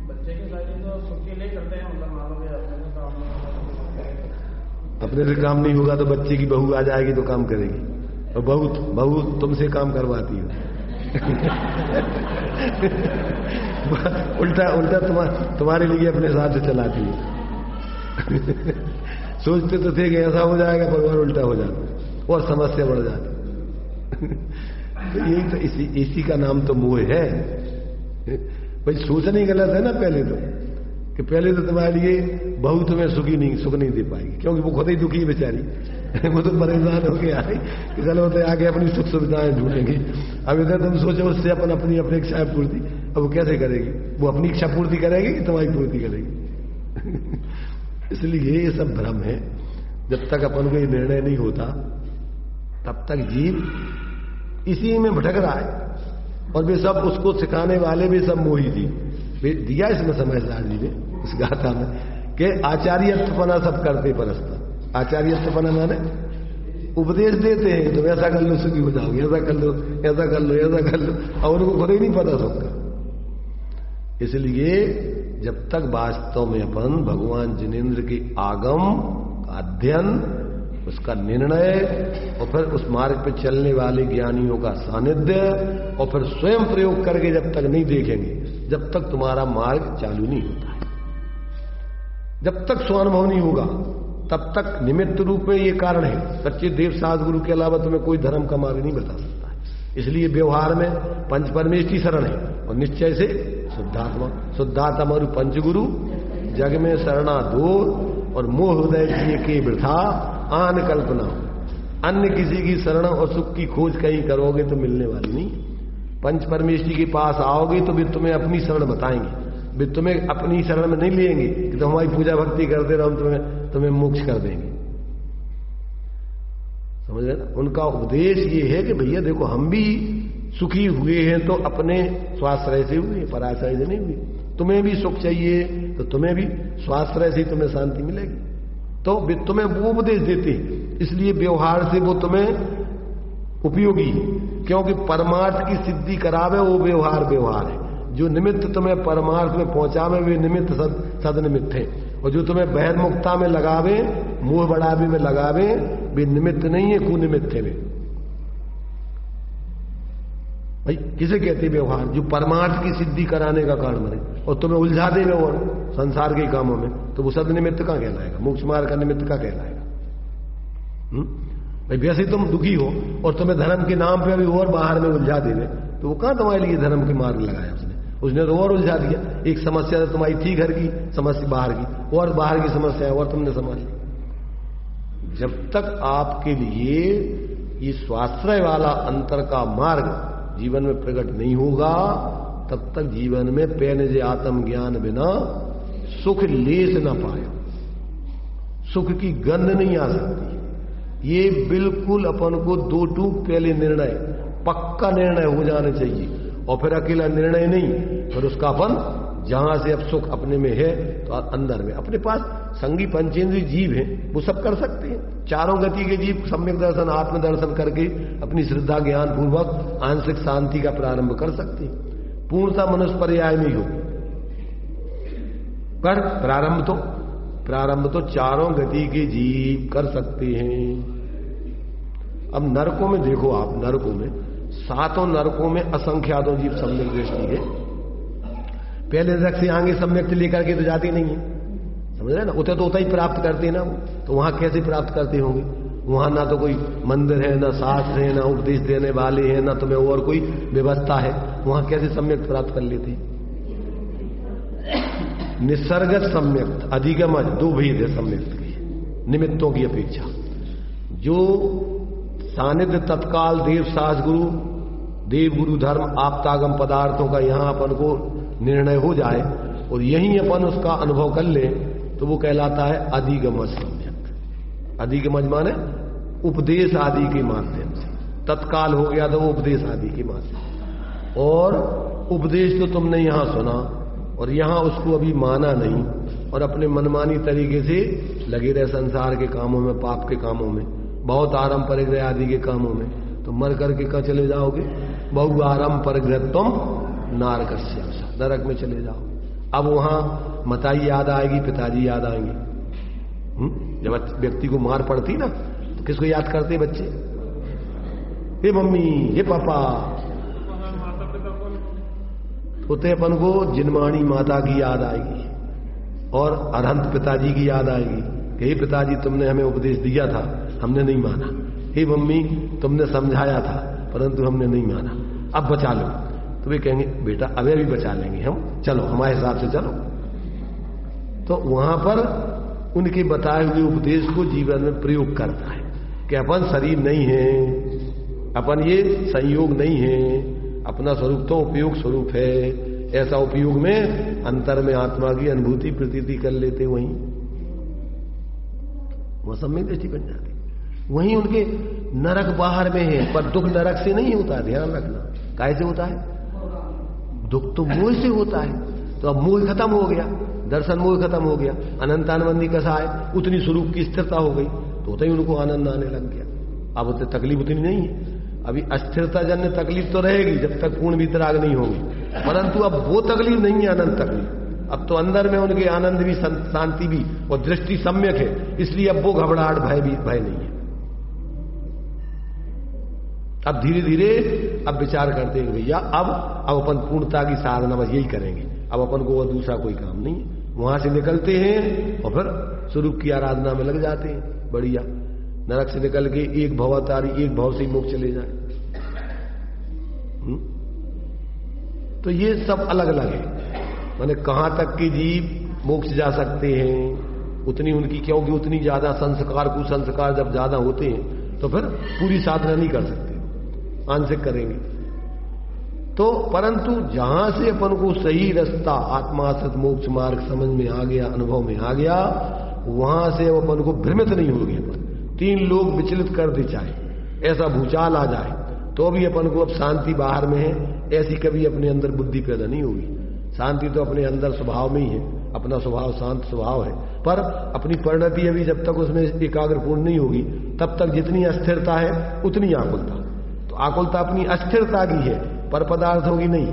बच्चे की शादी तो सुख के लिए करते हैं, मतलब मान लो अपने से काम नहीं होगा तो बच्चे की बहू आ जाएगी तो काम करेगी, और बहू तुमसे काम करवाती है। उल्टा तुम्हारे लिए अपने साथ से चलाती है। सोचते तो थे कि ऐसा हो जाएगा, पर और उल्टा हो जाता और समस्या बढ़ जाती। तो यही तो इसी का नाम तो मोह है। भाई सोचना ही गलत है ना पहले तो, कि पहले तो तुम्हारे लिए बहू तुम्हें सुख नहीं दे पाएगी, क्योंकि वो खुद ही दुखी है बेचारी। वो तो परेशान हो गया है कि चलो तो आगे अपनी सुख सुविधाएं ढूंढेंगे। अब इधर तुम सोचो उससे अपन अपनी इच्छाएं पूर्ति, अब वो कैसे करेगी? वो अपनी इच्छा पूर्ति करेगी कि तुम्हारी पूर्ति करेगी? इसलिए ये सब भ्रम है। जब तक अपन को ये निर्णय नहीं होता तब तक जीव इसी में भटक रहा है। और वे सब उसको सिखाने वाले भी सब मोही थी। दिया इसमें समझदार जी ने इस गाथा में कि आचार्यत्वपना सब करते परस्पर। आचार्यत्वपना माने उपदेश देते हैं, तुम ऐसा कर लो सुखी हो जाओगे, ऐसा कर लो, ऐसा कर लो, ऐसा कर लो, और उनको खुद ही नहीं पता सबका। इसलिए जब तक वास्तव में अपन भगवान जिनेन्द्र के आगम का अध्ययन, उसका निर्णय और फिर उस मार्ग पर चलने वाले ज्ञानियों का सानिध्य और फिर स्वयं प्रयोग करके जब तक नहीं देखेंगे, जब तक तुम्हारा मार्ग चालू नहीं होता है, जब तक स्वानुभव नहीं होगा तब तक निमित्त रूप में ये कारण है। सच्चे देव साध गुरु के अलावा तुम्हें कोई धर्म का मार्ग नहीं बता सकता है। इसलिए व्यवहार में पंच परमेश की शरण है और निश्चय से शुद्धात्मा और पंचगुरु जग में शरणा दो और मोह हृदय किए के वृथा आन कल्पना। अन्य किसी की शरण और सुख की खोज कहीं करोगे तो मिलने वाली नहीं। पंच परमेश्वरी के पास आओगे तो भी तुम्हें अपनी शरण बताएंगे, भी तुम्हें अपनी शरण में नहीं लेंगे कि तुम हमारी पूजा भक्ति करते रहो, तुम्हें मोक्ष कर देंगे। समझ रहे ना? उनका उपदेश ये है कि भैया देखो हम भी सुखी हुए हैं तो अपने स्वाश्रय से हुए, पराश्रय से नहीं हुए। तुम्हें भी सुख चाहिए तो तुम्हें भी स्वाश्रय से तुम्हें शांति मिलेगी। तो तुम्हें वो उपदेश देते हैं, इसलिए व्यवहार से वो तुम्हें उपयोगी है, क्योंकि परमार्थ की सिद्धि करावे वो व्यवहार है। जो निमित्त तुम्हें परमार्थ में पहुंचावे वे निमित्त सद निमित्त है, और जो तुम्हें बहिर्मुखता में लगावे, मोह बढ़ावे में लगावे, वे निमित्त नहीं है, कुनिमित्त है वे। भाई किसे कहते व्यवहार? जो परमार्थ की सिद्धि कराने का कारण बने और तुम्हें उलझा देवे और संसार के कामों में, तो वो सद निमित्त का कहलाएगा, मोक्ष मार्ग का निमित्त का कहलाएगा। भाई वैसे तुम दुखी हो और तुम्हें धर्म के नाम पे अभी और बाहर में उलझा देवे, तो वो कहां तुम्हारे लिए धर्म के मार्ग लगाया उसने तो और उलझा दिया। एक समस्या तो तुम्हारी थी घर की, समस्या बाहर की, और बाहर की समस्या और तुमने संभाली। जब तक आपके लिए ये स्वाश्रय वाला अंतर का मार्ग जीवन में प्रकट नहीं होगा, तब तक जीवन में पैनज आत्म ज्ञान बिना सुख लेस न पाया, सुख की गंध नहीं आ सकती। ये बिल्कुल अपन को 2 टूक पहले निर्णय, पक्का निर्णय हो जाना चाहिए, और फिर अकेला निर्णय नहीं, फिर उसका अपन जहां से अब सुख अपने में है तो अंदर में अपने पास संगी पंचेंद्रीय जीव हैं, वो सब कर सकते हैं। चारों गति के जीव सम्यक दर्शन आत्मदर्शन करके अपनी श्रद्धा ज्ञान पूर्वक आंशिक शांति का प्रारंभ कर सकते हैं। पूर्णता मनुष्य पर्याय में ही हो, पर प्रारंभ तो चारों गति के जीव कर सकते हैं। अब नरकों में देखो आप, नरकों में 7 नरकों में असंख्यातों जीव सम्यक दृष्टि है। पहले नरक से आगे सम्यक लेकर के तो जाते नहीं है, समझ रहे ना, उतर तो उतना ही प्राप्त करते हैं ना वो, तो वहां कैसे प्राप्त करते होंगे? वहां ना तो कोई मंदिर है, ना शास्त्र है, ना उपदेश देने वाले हैं, ना तुम्हें और कोई व्यवस्था है, वहां कैसे सम्यक प्राप्त कर लेते? निसर्गत सम्यक अधिगमज 2 भेद है सम्यक के निमित्तों की अपेक्षा। जो सानिध्य तत्काल देव सास गुरु देव गुरु धर्म आप्तागम पदार्थों का यहां अपन को निर्णय हो जाए और यहीं अपन उसका अनुभव कर ले तो वो कहलाता है अधिगमज सम्यक। अधिगमज माने उपदेश आदि के माध्यम से, तत्काल हो गया तो वो उपदेश आदि के माध्यम। और उपदेश तो तुमने यहां सुना और यहां उसको अभी माना नहीं और अपने मनमानी तरीके से लगे रहे संसार के कामों में, पाप के कामों में, बहुत आराम परिग्रह आदि के कामों में, तो मर करके कहां चले जाओगे? बहु आराम परिग्रह तुम नारकस्य, नरक में चले जाओ। अब वहां मताई याद आएगी, पिताजी याद आएंगे। जब व्यक्ति को मार पड़ती ना तो किसको याद करते बच्चे? हे मम्मी, हे पापा। होते अपन को जिनमानी माता की याद आएगी और अरहंत पिताजी की याद आएगी कि हे पिताजी तुमने हमें उपदेश दिया था, हमने नहीं माना। हे मम्मी तुमने समझाया था परंतु हमने नहीं माना, अब बचा लो। तो वे कहेंगे बेटा अभी भी बचा लेंगे हम, चलो हमारे हिसाब से चलो। तो वहां पर उनके बताए हुए उपदेश को जीवन में प्रयोग करता है कि अपन शरीर नहीं है, अपन ये संयोग नहीं है, अपना स्वरूप तो उपयोग स्वरूप है। ऐसा उपयोग में अंतर में आत्मा की अनुभूति प्रतीति कर लेते, वहीं वो सम्यक दृष्टि बन जाती। वहीं उनके नरक बाहर में है, पर दुख नरक से नहीं होता है, ध्यान रखना। कैसे होता है? दुख तो मोह से होता है। तो अब मोह खत्म हो गया, दर्शन मोह खत्म हो गया, अनंतानंदी कसाय उतनी स्वरूप की स्थिरता हो गई तो उतना ही उनको आनंद आने लग गया। अब उतनी तकलीफ उतनी नहीं है। अभी अस्थिरता जन्य तकलीफ तो रहेगी जब तक पूर्ण वितराग नहीं होगी, परंतु अब वो तकलीफ नहीं है, आनंद तकलीफ। अब तो अंदर में उनके आनंद भी, शांति भी और दृष्टि सम्यक है, इसलिए अब वो घबराहट भय नहीं है। अब धीरे धीरे अब विचार करते हैं भैया अब अपन पूर्णता की साधना बस यही करेंगे, अब अपन को और दूसरा कोई काम नहीं है। वहां से निकलते हैं और फिर स्वरूप की आराधना में लग जाते हैं। बढ़िया, नरक से निकल के एक भवतारी, एक भाव से मोक्ष चले जाए। तो ये सब अलग अलग है, माने कहां तक के जीव मोक्ष जा सकते हैं उतनी उनकी, क्योंकि उतनी ज्यादा संस्कार कुसंस्कार जब ज्यादा होते हैं तो फिर पूरी साधना नहीं कर सकते, आंशिक करेंगे। तो परंतु जहां से अपन को सही रास्ता आत्माश्रित मोक्ष मार्ग समझ में आ गया, अनुभव में आ गया, वहां से अपन को भ्रमित नहीं होगी। अपन 3 लोग विचलित कर दे, चाहे ऐसा भूचाल आ जाए तो भी अपन को अब शांति बाहर में है, ऐसी कभी अपने अंदर बुद्धि पैदा नहीं होगी। शांति तो अपने अंदर स्वभाव में ही है, अपना स्वभाव शांत स्वभाव है, पर अपनी परिणति अभी जब तक उसमें एकाग्रपूर्ण नहीं होगी तब तक जितनी अस्थिरता है उतनी आकुलता। तो आकुलता अपनी अस्थिरता की है, पर पदार्थों की नहीं।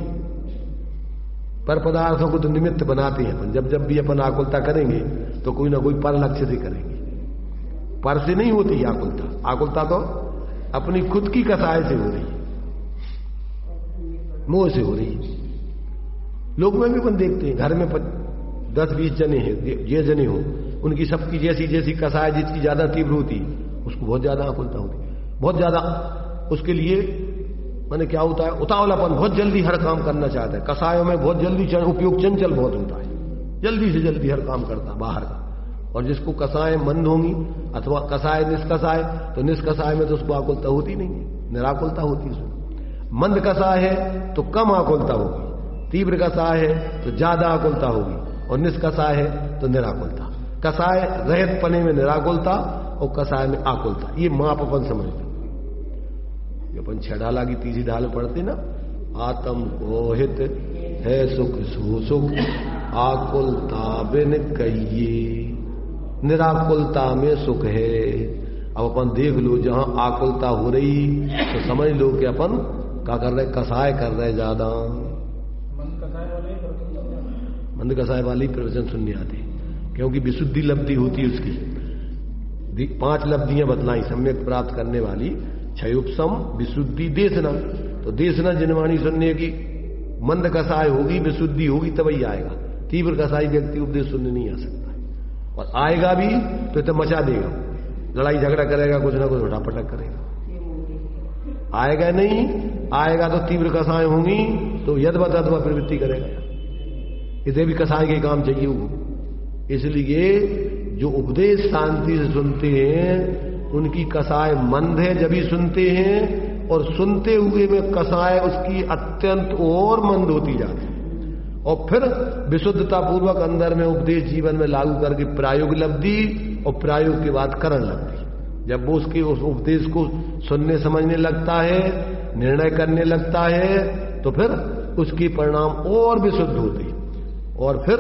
पर पदार्थों को तो निमित्त बनाते हैं अपन। जब भी अपन आकुलता करेंगे तो कोई ना कोई पर लक्ष्य से करेंगे, पर से नहीं होती आकुलता। आकुलता तो अपनी खुद की कसाय से हो रही है, मोह से हो रही है। लोग में भी अपन देखते हैं, घर में 10-20 जने हैं, ये जने हो, उनकी सबकी जैसी जैसी कसाय जिसकी ज्यादा तीव्र होती उसको बहुत ज्यादा आकुलता होती, बहुत ज्यादा। उसके लिए माने क्या होता है, उतावलापन, बहुत जल्दी हर काम करना चाहता है। कसायों में बहुत जल्दी उपयोग चंचल बहुत होता है, जल्दी से जल्दी हर काम करता बाहर का। और जिसको कसाय मंद होंगी अथवा कसाय निष्कसाय, तो निष्कसाय में तो उसको आकुलता होती नहीं है, निराकुलता होती है उसको। मंद कसाय है तो कम आकुलता होगी, तीव्र कसाय है तो ज्यादा आकुलता होगी, और निष्कसाय है तो निराकुलता। कसाय रहित पने में निराकुलता और कसाय में आकुलता, ये माप अपन समझते। अपन 6 ढाला की तीसरी ढाल पढ़ते ना, आत्म कोहित है सुख सो सुख आकुलता बिन कहिए। निराकुलता में सुख है। अब अपन देख लो, जहां आकुलता हो रही तो समझ लो कि अपन क्या कर रहे, कसाय कर रहे ज्यादा। मंद कसाय वाली प्रवचन सुनने आते, क्योंकि विशुद्धि लब्धि होती है उसकी। 5 लब्धियां बतलाई सम्यक प्राप्त करने वाली, क्षयोपशम, विशुद्धि, देशना। तो देशना जिनवाणी सुनने की मंद कसाय होगी, विशुद्धि होगी, तभी आएगा। तीव्र कसाई व्यक्ति उपदेश सुनने नहीं आ सकता, और आएगा भी तो इतना मचा देगा, लड़ाई झगड़ा करेगा, कुछ ना कुछ उठापटक करेगा। आएगा नहीं, आएगा तो तीव्र कसाय होंगी तो यदवा तदवा प्रवृत्ति करेगा। इसे भी कसाय के काम चाहिए वो। इसलिए जो उपदेश शांति से सुनते हैं उनकी कसाय मंद है जब ही सुनते हैं, और सुनते हुए में कसाय उसकी अत्यंत और मंद होती जाती है। और फिर विशुद्धता पूर्वक अंदर में उपदेश जीवन में लागू करके प्रायोग लब्धि, और प्रायोग के बाद करण लब्धि। जब वो उसके उस उपदेश को सुनने समझने लगता है, निर्णय करने लगता है, तो फिर उसके परिणाम और विशुद्ध होते हैं। और फिर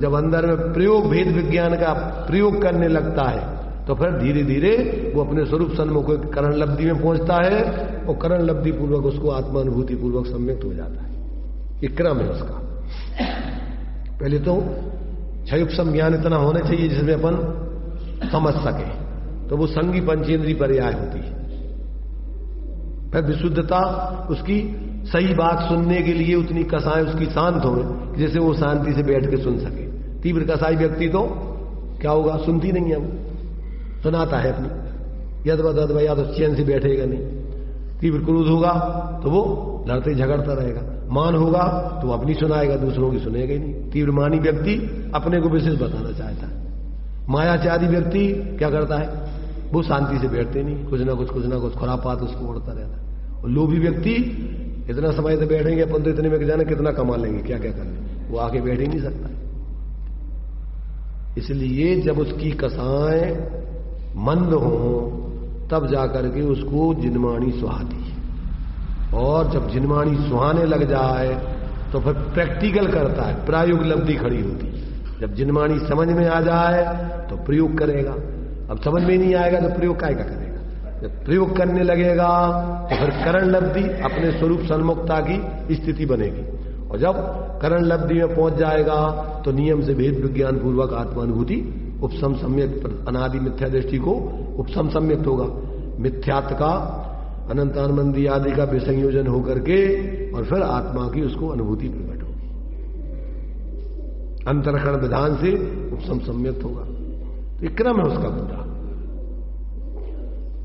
जब अंदर में प्रयोग, भेद विज्ञान का प्रयोग करने लगता है, तो फिर धीरे धीरे वो अपने स्वरूप सन्मुख करण लब्धि में पहुंचता है, और करण लब्धि पूर्वक उसको आत्मानुभूति पूर्वक सम्यक्त हो जाता है। ये क्रम है उसका। पहले तो क्षयोपशम ज्ञान इतना होना चाहिए जिसमें अपन समझ सके, तो वो संगी पंचेंद्री पर्याय होती है। फिर विशुद्धता, उसकी सही बात सुनने के लिए उतनी कसाय उसकी शांत हो जैसे वो शांति से बैठ के सुन सके। तीव्र कसाई व्यक्ति तो क्या होगा, सुनती नहीं है, वो सुनाता है अपनी यदवा तदवा, या तो चैन से बैठेगा नहीं। तीव्र क्रोध होगा तो वो लड़ते झगड़ता रहेगा। मान होगा तो वो अपनी सुनाएगा, दूसरों की सुनेगा ही नहीं। तीव्र मानी व्यक्ति अपने को विशेष बताना चाहता है। मायाचारी व्यक्ति क्या करता है, वो शांति से बैठते नहीं, कुछ ना कुछ खुरापात उसको उड़ता रहता है। और लोभी व्यक्ति इतना समय से बैठेंगे अपन तो इतने में जाने कितना कमा लेंगे, क्या क्या कर लेंगे, वो आके बैठ ही नहीं सकता। इसलिए जब उसकी कसाएं मंद हो तब जाकर के उसको जिनवाणी सुहाती है। और जब जिनवाणी सुहाने लग जाए तो फिर प्रैक्टिकल करता है, प्रायोग लब्धि खड़ी होती है। जब जिनवाणी समझ में आ जाए तो प्रयोग करेगा। अब समझ में नहीं आएगा तो प्रयोग काहे का करेगा। जब प्रयोग करने लगेगा तो फिर करण लब्धि, अपने स्वरूप सन्मुखता की स्थिति बनेगी। और जब करण लब्धि में पहुंच जाएगा तो नियम से भेद विज्ञान पूर्वक आत्मानुभूति उपशम सम्यक, अनादि मिथ्या दृष्टि को उपशम सम्यक्त होगा। मिथ्यात्व का, अनंतानंदी आदि का विसंयोजन होकर के और फिर आत्मा की उसको अनुभूति प्रकट होगी। अंतरक्षण विधान से उपशम सम्यक्त होगा। तो एक क्रम है उसका पूरा।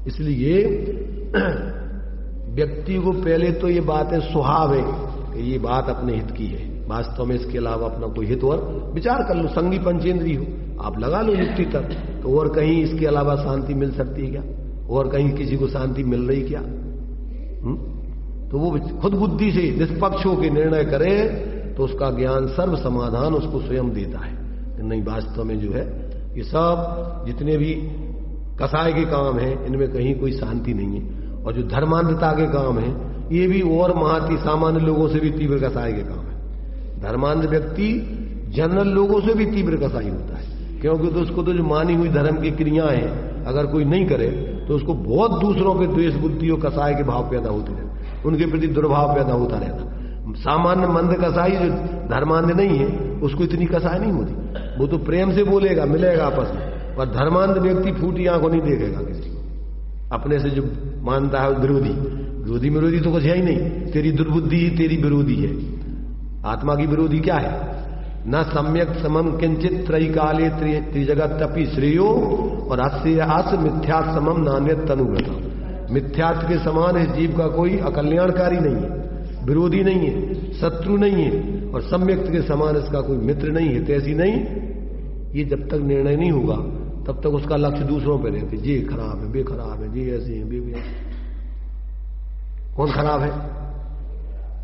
इसलिए व्यक्ति को पहले तो ये बातें सुहाव है कि ये बात अपने हित की है, वास्तव में इसके अलावा अपना कोई हित और विचार कर लो। संगी पंचेंद्री हो, आप लगा लो युक्ति तक, तो और कहीं इसके अलावा शांति मिल सकती है क्या, और कहीं किसी को शांति मिल रही क्या? तो वो खुद बुद्धि से निष्पक्ष होकर निर्णय करे तो उसका ज्ञान सर्व समाधान उसको स्वयं देता है। नहीं, वास्तव में जो है ये सब जितने भी कसाय के काम हैं इनमें कहीं कोई शांति नहीं है। और जो धर्मांधता के काम है ये भी और महाती सामान्य लोगों से भी तीव्र कसाय के काम है। धर्मांध व्यक्ति जनरल लोगों से भी तीव्र कसाई होता है, क्योंकि तो उसको तो जो मानी हुई धर्म की क्रियाएं हैं अगर कोई नहीं करे तो उसको बहुत दूसरों के द्वेष बुद्धि और कसाय के भाव पैदा होते रहते, उनके प्रति दुर्भाव पैदा होता रहता। सामान्य मंद कसाई जो धर्मांध नहीं है उसको इतनी कसाय नहीं होती, वो तो प्रेम से बोलेगा, मिलेगा आपस में। पर धर्मांध व्यक्ति फूटी आंखों नहीं देखेगा किसी को, अपने से जो मानता है विरोधी। विरोधी तो कुछ है ही नहीं, तेरी दुर्बुद्धि ही तेरी विरोधी है। आत्मा की विरोधी क्या है? न सम्यक समम किंचित त्रैकाले त्रिजगत तपि श्रेयो, और आस मिथ्या समम नान्यत तनुव्रता। मिथ्यात्व के समान इस जीव का कोई अकल्याणकारी नहीं है, विरोधी नहीं है, शत्रु नहीं है, और सम्यक्त के समान इसका कोई मित्र नहीं है, तैसी नहीं। ये जब तक निर्णय नहीं होगा तब तक उसका लक्ष्य दूसरों पे रहते, ये खराब है, वे खराब है, ये ऐसे हैं, वे ऐसे। कौन खराब है?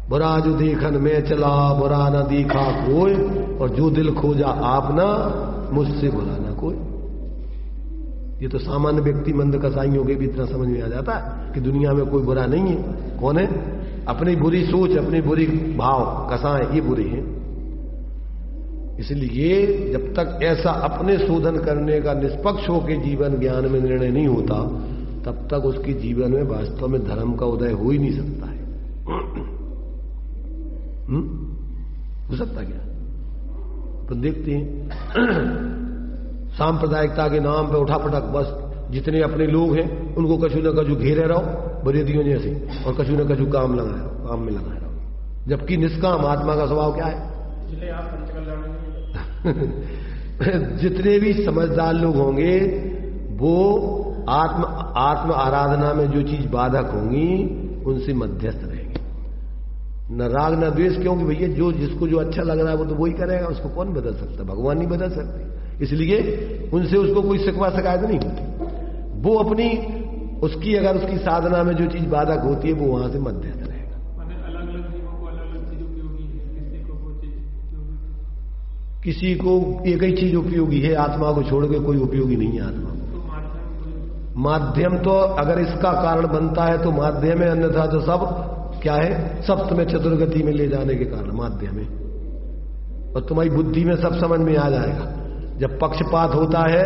बुरा जो देखन में चला, बुरा ना देखा कोई, और जो दिल खोजा आपना, मुझसे बुरा ना कोई। ये तो सामान्य व्यक्ति मंद कसाइयों के भी इतना समझ में आ जाता है कि दुनिया में कोई बुरा नहीं है। कौन है? अपनी बुरी सोच, अपनी बुरी भाव कसाएं, ये बुरे हैं। इसलिए जब तक ऐसा अपने शोधन करने का निष्पक्ष होकर जीवन ज्ञान में निर्णय नहीं होता, तब तक उसके जीवन में वास्तव में धर्म का उदय हो ही नहीं सकता है। हो सकता क्या? तो देखते हैं सांप्रदायिकता के नाम पे उठापटक, बस जितने अपने लोग हैं उनको कछु न कछु घेरे रहो बरेदियों जैसे, और कछु न कछु काम में लगाए रहो, जबकि निष्काम आत्मा का स्वभाव क्या है? इसलिए आप पंचकल्याण जितने भी समझदार लोग होंगे वो आत्म आराधना में जो चीज बाधक होंगी उनसे मध्यस्थ रहेंगे। न राग न द्वेष, क्योंकि भैया जो जिसको जो अच्छा लग रहा है वो तो वही करेगा, उसको कौन बदल सकता? भगवान नहीं बदल सकते। इसलिए उनसे उसको कोई शिकवा शिकायत नहीं होती। वो अपनी उसकी अगर उसकी साधना में जो चीज बाधक होती है वो वहां से मध्यस्थ रहेगा। किसी को एक ही चीज उपयोगी है, आत्मा को छोड़ के कोई उपयोगी नहीं है आत्मा को। माध्यम तो अगर इसका कारण बनता है तो माध्यम है, अन्यथा तो सब क्या है? सप्तम चतुर्गति में ले जाने के कारण माध्यम है। और तुम्हारी बुद्धि में सब समझ में आ जाएगा। जब पक्षपात होता है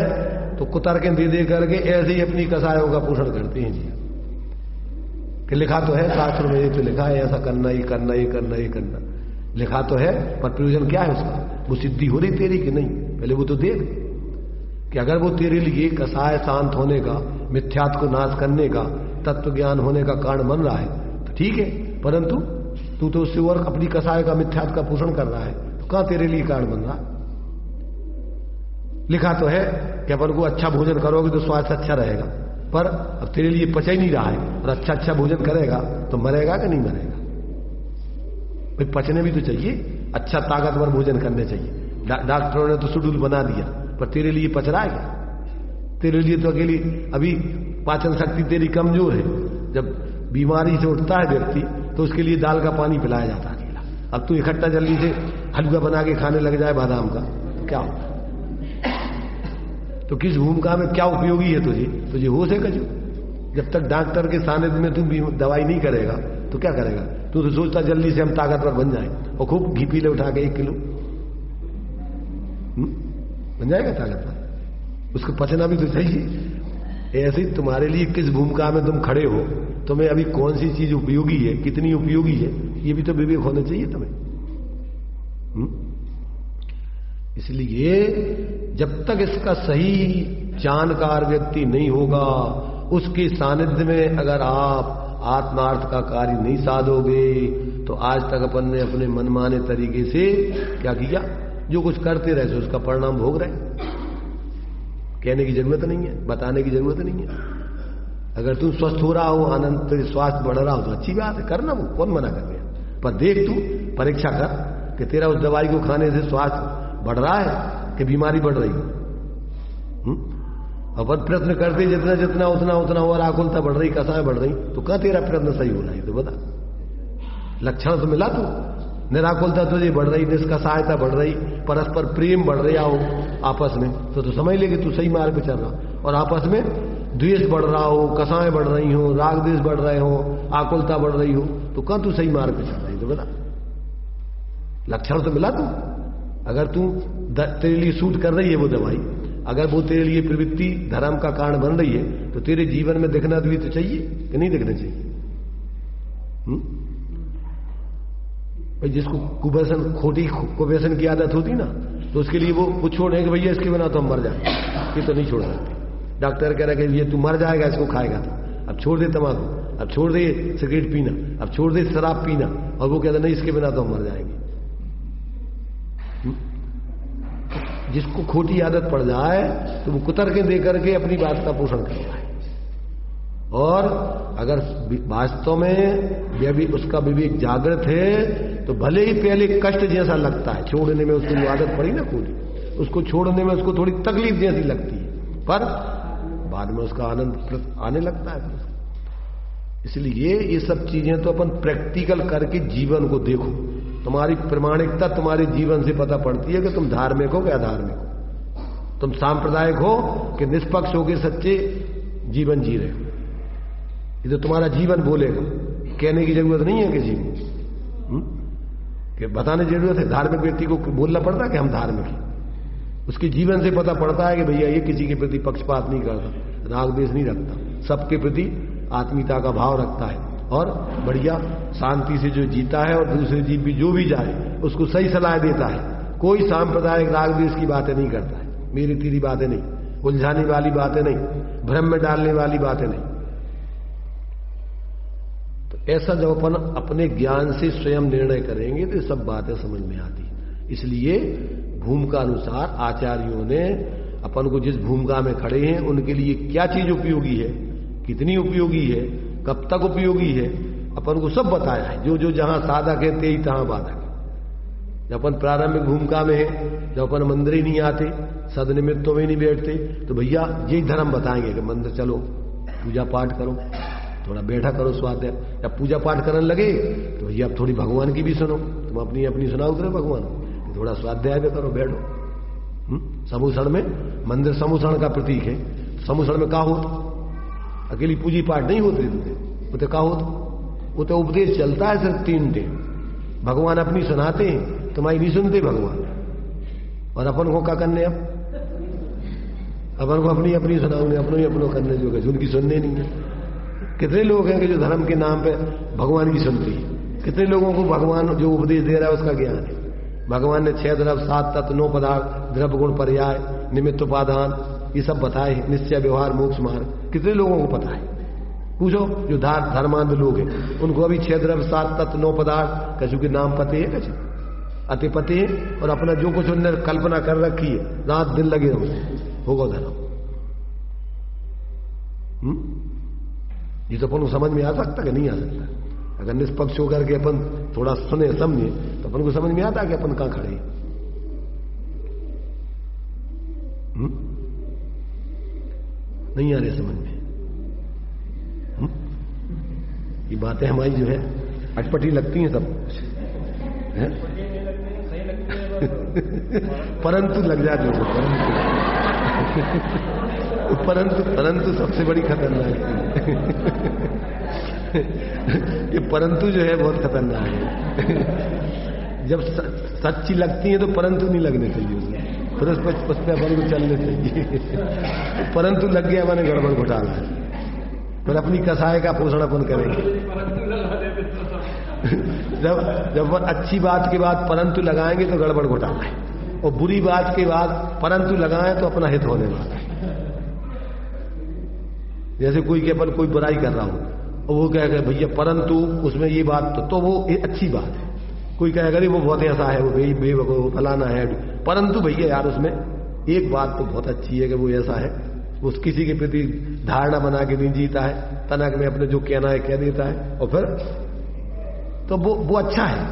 तो कुतर्कें दे करके ऐसे ही अपनी कसायों का पोषण करते हैं जी। कि लिखा तो है शास्त्र में, ये तो लिखा है ऐसा करना, ये करना, ये करना, ये करना, लिखा तो है, पर प्रयोजन क्या है उसका? वो सिद्धि हो रही तेरी कि नहीं? पहले वो तो देख कि अगर वो तेरे लिए कसाय शांत होने का, मिथ्यात्व को नाश करने का, तत्व ज्ञान होने का कारण बन रहा है तो ठीक है, परंतु तू तो उससे और अपनी कसाय का, मिथ्यात्व का पोषण कर रहा है, तो कहां तेरे लिए कारण बन रहा है? लिखा तो है कि अपन को अच्छा भोजन करोगे तो स्वास्थ्य अच्छा रहेगा, पर अब तेरे लिए पचा ही नहीं रहा है, और अच्छा भोजन करेगा तो मरेगा कि नहीं मरेगा? भाई पचने भी तो चाहिए, अच्छा ताकतवर भोजन करने चाहिए। डॉक्टरों ने तो शेड्यूल बना दिया, पर तेरे लिए पच रहा है क्या? तेरे लिए तो अकेली अभी पाचन शक्ति तेरी कमजोर है। जब बीमारी से उठता है व्यक्ति तो उसके लिए दाल का पानी पिलाया जाता है अकेला। अब तू इकट्ठा जल्दी से हलवा बना के खाने लग जाए बादाम का तो क्या होगा? तो किस भूमिका में क्या उपयोगी है तुझे होश है कजू? जब तक डॉक्टर के सानिध्य में तू दवाई नहीं करेगा तो क्या करेगा? तू तो सोचता जल्दी से हम ताकतवर बन जाए और खूब घी पी ले उठा के 1 किलो, बन जाएगा ताकतवर? उसको पचना भी तो चाहिए। ऐसे ही तुम्हारे लिए किस भूमिका में तुम खड़े हो, तुम्हें अभी कौन सी चीज उपयोगी है, कितनी उपयोगी है, ये भी तो विवेक होना चाहिए तुम्हें। इसलिए जब तक इसका सही जानकार व्यक्ति नहीं होगा, उसके सानिध्य में अगर आप आत्मार्थ का कार्य नहीं साधोगे तो आज तक अपन ने अपने मनमाने तरीके से क्या किया? जो कुछ करते रहे उसका परिणाम भोग रहे। कहने की जरूरत नहीं है, बताने की जरूरत नहीं है। अगर तुम स्वस्थ हो रहा हो, आनंद स्वास्थ्य बढ़ रहा हो तो अच्छी बात है, करना, वो कौन मना कर रहा? पर देख तू परीक्षा कर कि तेरा उस दवाई को खाने से स्वास्थ्य बढ़ रहा है कि बीमारी बढ़ रही है। अपन प्रयत्न करते जितना जितना उतना और आकुलता बढ़ रही, कसाएं बढ़ रही, तो कहां तेरा प्रयत्न सही हो रहा है? तो बता, लक्षण तो मिला तू? निराकुलता तुझे बढ़ रही, निष्कसायता बढ़ रही, परस्पर प्रेम बढ़ रहा हो आपस में, तो समझ ले कि तू सही मार्ग पे चल रहा। और आपस में द्वेष बढ़ रहा हो, कसाएं बढ़ रही हो, राग द्वेष बढ़ रहे हो, आकुलता बढ़ रही हो, तो कहां तू सही मार्ग पे चल रही? तो बता, लक्षण तो मिला तू? अगर तू तेरे लिए सूट कर रही है वो दवाई, अगर वो तेरे लिए प्रवृत्ति धर्म का कारण बन रही है, तो तेरे जीवन में दिखना भी तो चाहिए कि नहीं दिखना चाहिए? भाई जिसको कुव्यसन, खोटी कुव्यसन की आदत होती ना, तो उसके लिए वो छोड़े कि भैया इसके बिना तो हम मर जाए, ये तो नहीं छोड़ सकते। डॉक्टर कह रहा है कि ये तू मर जाएगा इसको खाएगा तो, अब छोड़ दे तंबाकू, अब छोड़ दे सिगरेट पीना, अब छोड़ दे शराब पीना, और वो कहता नहीं इसके बिना तो हम मर जाएंगे। जिसको खोटी आदत पड़ जाए तो वो कुतर्कें दे करके अपनी बात का पोषण करता है। और अगर वास्तव में उसका विवेक जागृत है तो भले ही पहले कष्ट जैसा लगता है छोड़ने में, उसको जो आदत पड़ी ना खोटी, उसको छोड़ने में उसको थोड़ी तकलीफ जैसी लगती है, पर बाद में उसका आनंद आने लगता है। इसलिए ये सब चीजें तो अपन प्रैक्टिकल करके जीवन को देखो। तुम्हारी प्रामाणिकता तुम्हारे जीवन से पता पड़ती है कि तुम धार्मिक हो कि अधार्मिक हो, तुम सांप्रदायिक हो कि निष्पक्ष हो के सच्चे जीवन जी रहे हो। ये तो तुम्हारा जीवन बोलेगा कहने की जरूरत नहीं है किसी को, कि बताने की जरूरत है। धार्मिक व्यक्ति को बोलना पड़ता है कि हम धार्मिक हैं, उसके जीवन से पता पड़ता है कि भैया ये किसी के प्रति पक्षपात नहीं करता, राग द्वेष नहीं रखता, सबके प्रति आत्मीयता का भाव रखता है और बढ़िया शांति से जो जीता है, और दूसरे जीव भी जो भी जाए उसको सही सलाह देता है। कोई सांप्रदायिक राग द्वेष की बातें नहीं करता है, मेरी तेरी बातें नहीं, उलझाने वाली बातें नहीं, भ्रम में डालने वाली बातें नहीं। तो ऐसा जब अपन अपने ज्ञान से स्वयं निर्णय करेंगे तो सब बातें समझ में आती। इसलिए भूमिका अनुसार आचार्यों ने अपन को जिस भूमिका में खड़े हैं उनके लिए क्या चीज उपयोगी है, कितनी उपयोगी है, कब तक उपयोगी है, अपन को सब बताया है। जो जो जहां साधक है ते ही तहां बाधक है। जब अपन प्रारंभिक भूमिका में है, जब अपन मंदिर ही नहीं आते, सदनिमित्तों में नहीं बैठते, तो भैया यही धर्म बताएंगे कि मंदिर चलो, पूजा पाठ करो, थोड़ा बैठा करो स्वाध्याय। जब पूजा पाठ करने लगे तो भैया अब थोड़ी भगवान की भी सुनो, तुम अपनी अपनी सुनाओ उतरे भगवान, थोड़ा स्वाध्याय भी करो, बैठो। समूषण में, मंदिर समूषण का प्रतीक है, समूषण में का होता, अकेली पूजी पाठ नहीं होते, वो तो का होता, वो तो उपदेश चलता है सिर्फ 3 टे। भगवान अपनी सुनाते हैं, तुम्हारी नहीं सुनते भगवान, और अपन को क्या करने, अब अपन को अपनी अपनी सुनाओगे, अपनों ही अपनों करने जो है, उनकी सुनने नहीं है। कितने लोग हैं कि जो धर्म के नाम पे भगवान की सुनती है, कितने लोगों को भगवान जो उपदेश दे रहा है उसका ज्ञान है। भगवान ने 6 द्रव्य 7 तत्व 9 पदार्थ द्रव्य गुण पर्याय निमित्त उपादान ये सब बताए, निश्चय व्यवहार मोक्ष मार्ग, कितने लोगों को पता है? पूछो जो धर्मांध लोग हैं उनको अभी 6 द्रव्य 7 तत्व 9 पदार्थ कछु के नाम पते है, कछु अति पते है, और अपना जो कुछ उन्होंने कल्पना कर रखी है, रात दिन लगे रहो, होगा धर्म। ये तो अपन को समझ में आ सकता कि नहीं आ सकता? अगर निष्पक्ष होकर के अपन थोड़ा सुने समझे तो अपन को समझ में आता कि अपन कहां खड़े हैं। नहीं आ रहे समझ में? ये बातें हमारी जो है अटपटी लगती हैं सब है? परंतु लग जाते हो, परंतु सबसे बड़ी खतरनाक है। ये परंतु जो है बहुत खतरनाक है। जब सच्ची लगती है तो परंतु नहीं लगने चाहिए उसमें, फिर उस पर अपन को चलने चाहिए। परंतु लग गया मैंने गड़बड़ घोटाला है, फिर अपनी कसाय का पोषण अपन करेंगे। जब अच्छी बात के बाद परंतु लगाएंगे तो गड़बड़ घोटाला है, और बुरी बात के बाद परंतु लगाएं तो अपना हित होने वाला है। जैसे कोई के अपन कोई बुराई कर रहा हो और वो कहेगा भैया परंतु उसमें ये बात तो वो अच्छी बात है। कोई कहेगा वो बहुत ऐसा है, वो बेवकूफ फलाना है, परंतु भैया यार उसमें एक बात तो बहुत अच्छी है कि वो ऐसा है, वो किसी के प्रति धारणा बना के नहीं जीता है, तनक में अपने जो कहना है कह देता है, और फिर तो वो अच्छा है।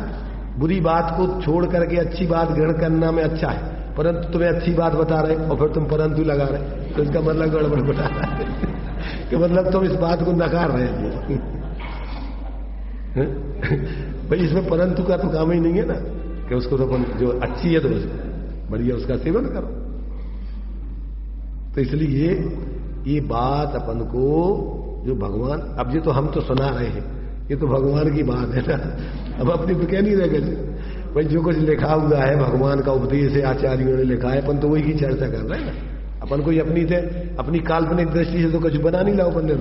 बुरी बात को छोड़ करके अच्छी बात ग्रहण करना में अच्छा है, परंतु तुम्हें अच्छी बात बता रहे और फिर तुम परंतु लगा रहे, तो इसका मतलब गड़बड़ बता रहा है कि मतलब तुम इस बात को नकार रहे हो। भाई इसमें परंतु का तो काम ही नहीं है ना, कि उसको तो अपन जो अच्छी है तो बढ़िया उसका सेवन करो। तो इसलिए ये बात अपन को जो भगवान, अब ये तो हम तो सुना रहे हैं, ये तो भगवान की बात है ना, अब अपनी तो कह नहीं रहे भाई जो कुछ लिखा हुआ है भगवान का उपदेश है, आचार्यों ने लिखा है, अपन तो वही की चर्चा कर रहे हैं ना। अपन को अपनी काल्पनिक दृष्टि से तो कुछ बना नहीं लाओ अपन ने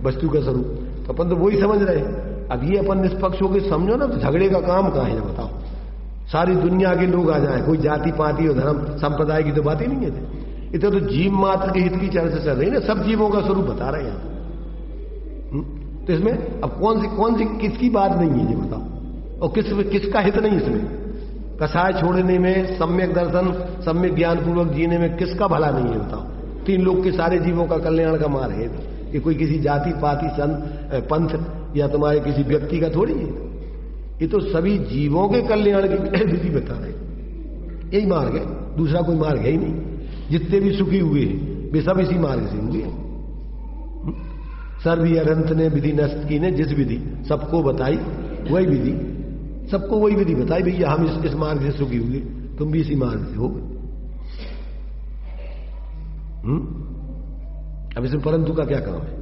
वस्तु का स्वरूप, तो अपन तो वही समझ रहे हैं। अब ये अपन निष्पक्ष होकर समझो ना, तो झगड़े का काम कहां है बताओ? सारी दुनिया के लोग आ जाए, कोई जाति पाति और धर्म संप्रदाय की तो बात ही नहीं है। इतना तो जीव मात्र के हित की चर्चा चल रही है ना, सब जीवों का स्वरूप बता रहे हैं। तो इसमें अब कौन सी किसकी बात नहीं है ये बताओ, और किसका हित नहीं इसमें? कसाय छोड़ने में, सम्यक दर्शन सम्यक ज्ञान पूर्वक जीने में किसका भला नहीं है बताओ? 3 लोग के सारे जीवों का कल्याण का मार्ग है, ये कोई किसी जाति पाति संत पंथ या तुम्हारे किसी व्यक्ति का थोड़ी है। ये तो सभी जीवों के कल्याण की विधि बता रहे, यही मार्ग है, दूसरा कोई मार्ग है ही नहीं। जितने भी सुखी हुए हैं वे सब इसी मार्ग से हुए। सर्व अरंत ने विधि नष्ट की ने जिस विधि सबको बताई वही विधि, सबको वही विधि बताई, भैया हम इस मार्ग से सुखी हुए, तुम भी इसी मार्ग से हो गए। अब इसमें परंतु का क्या काम है?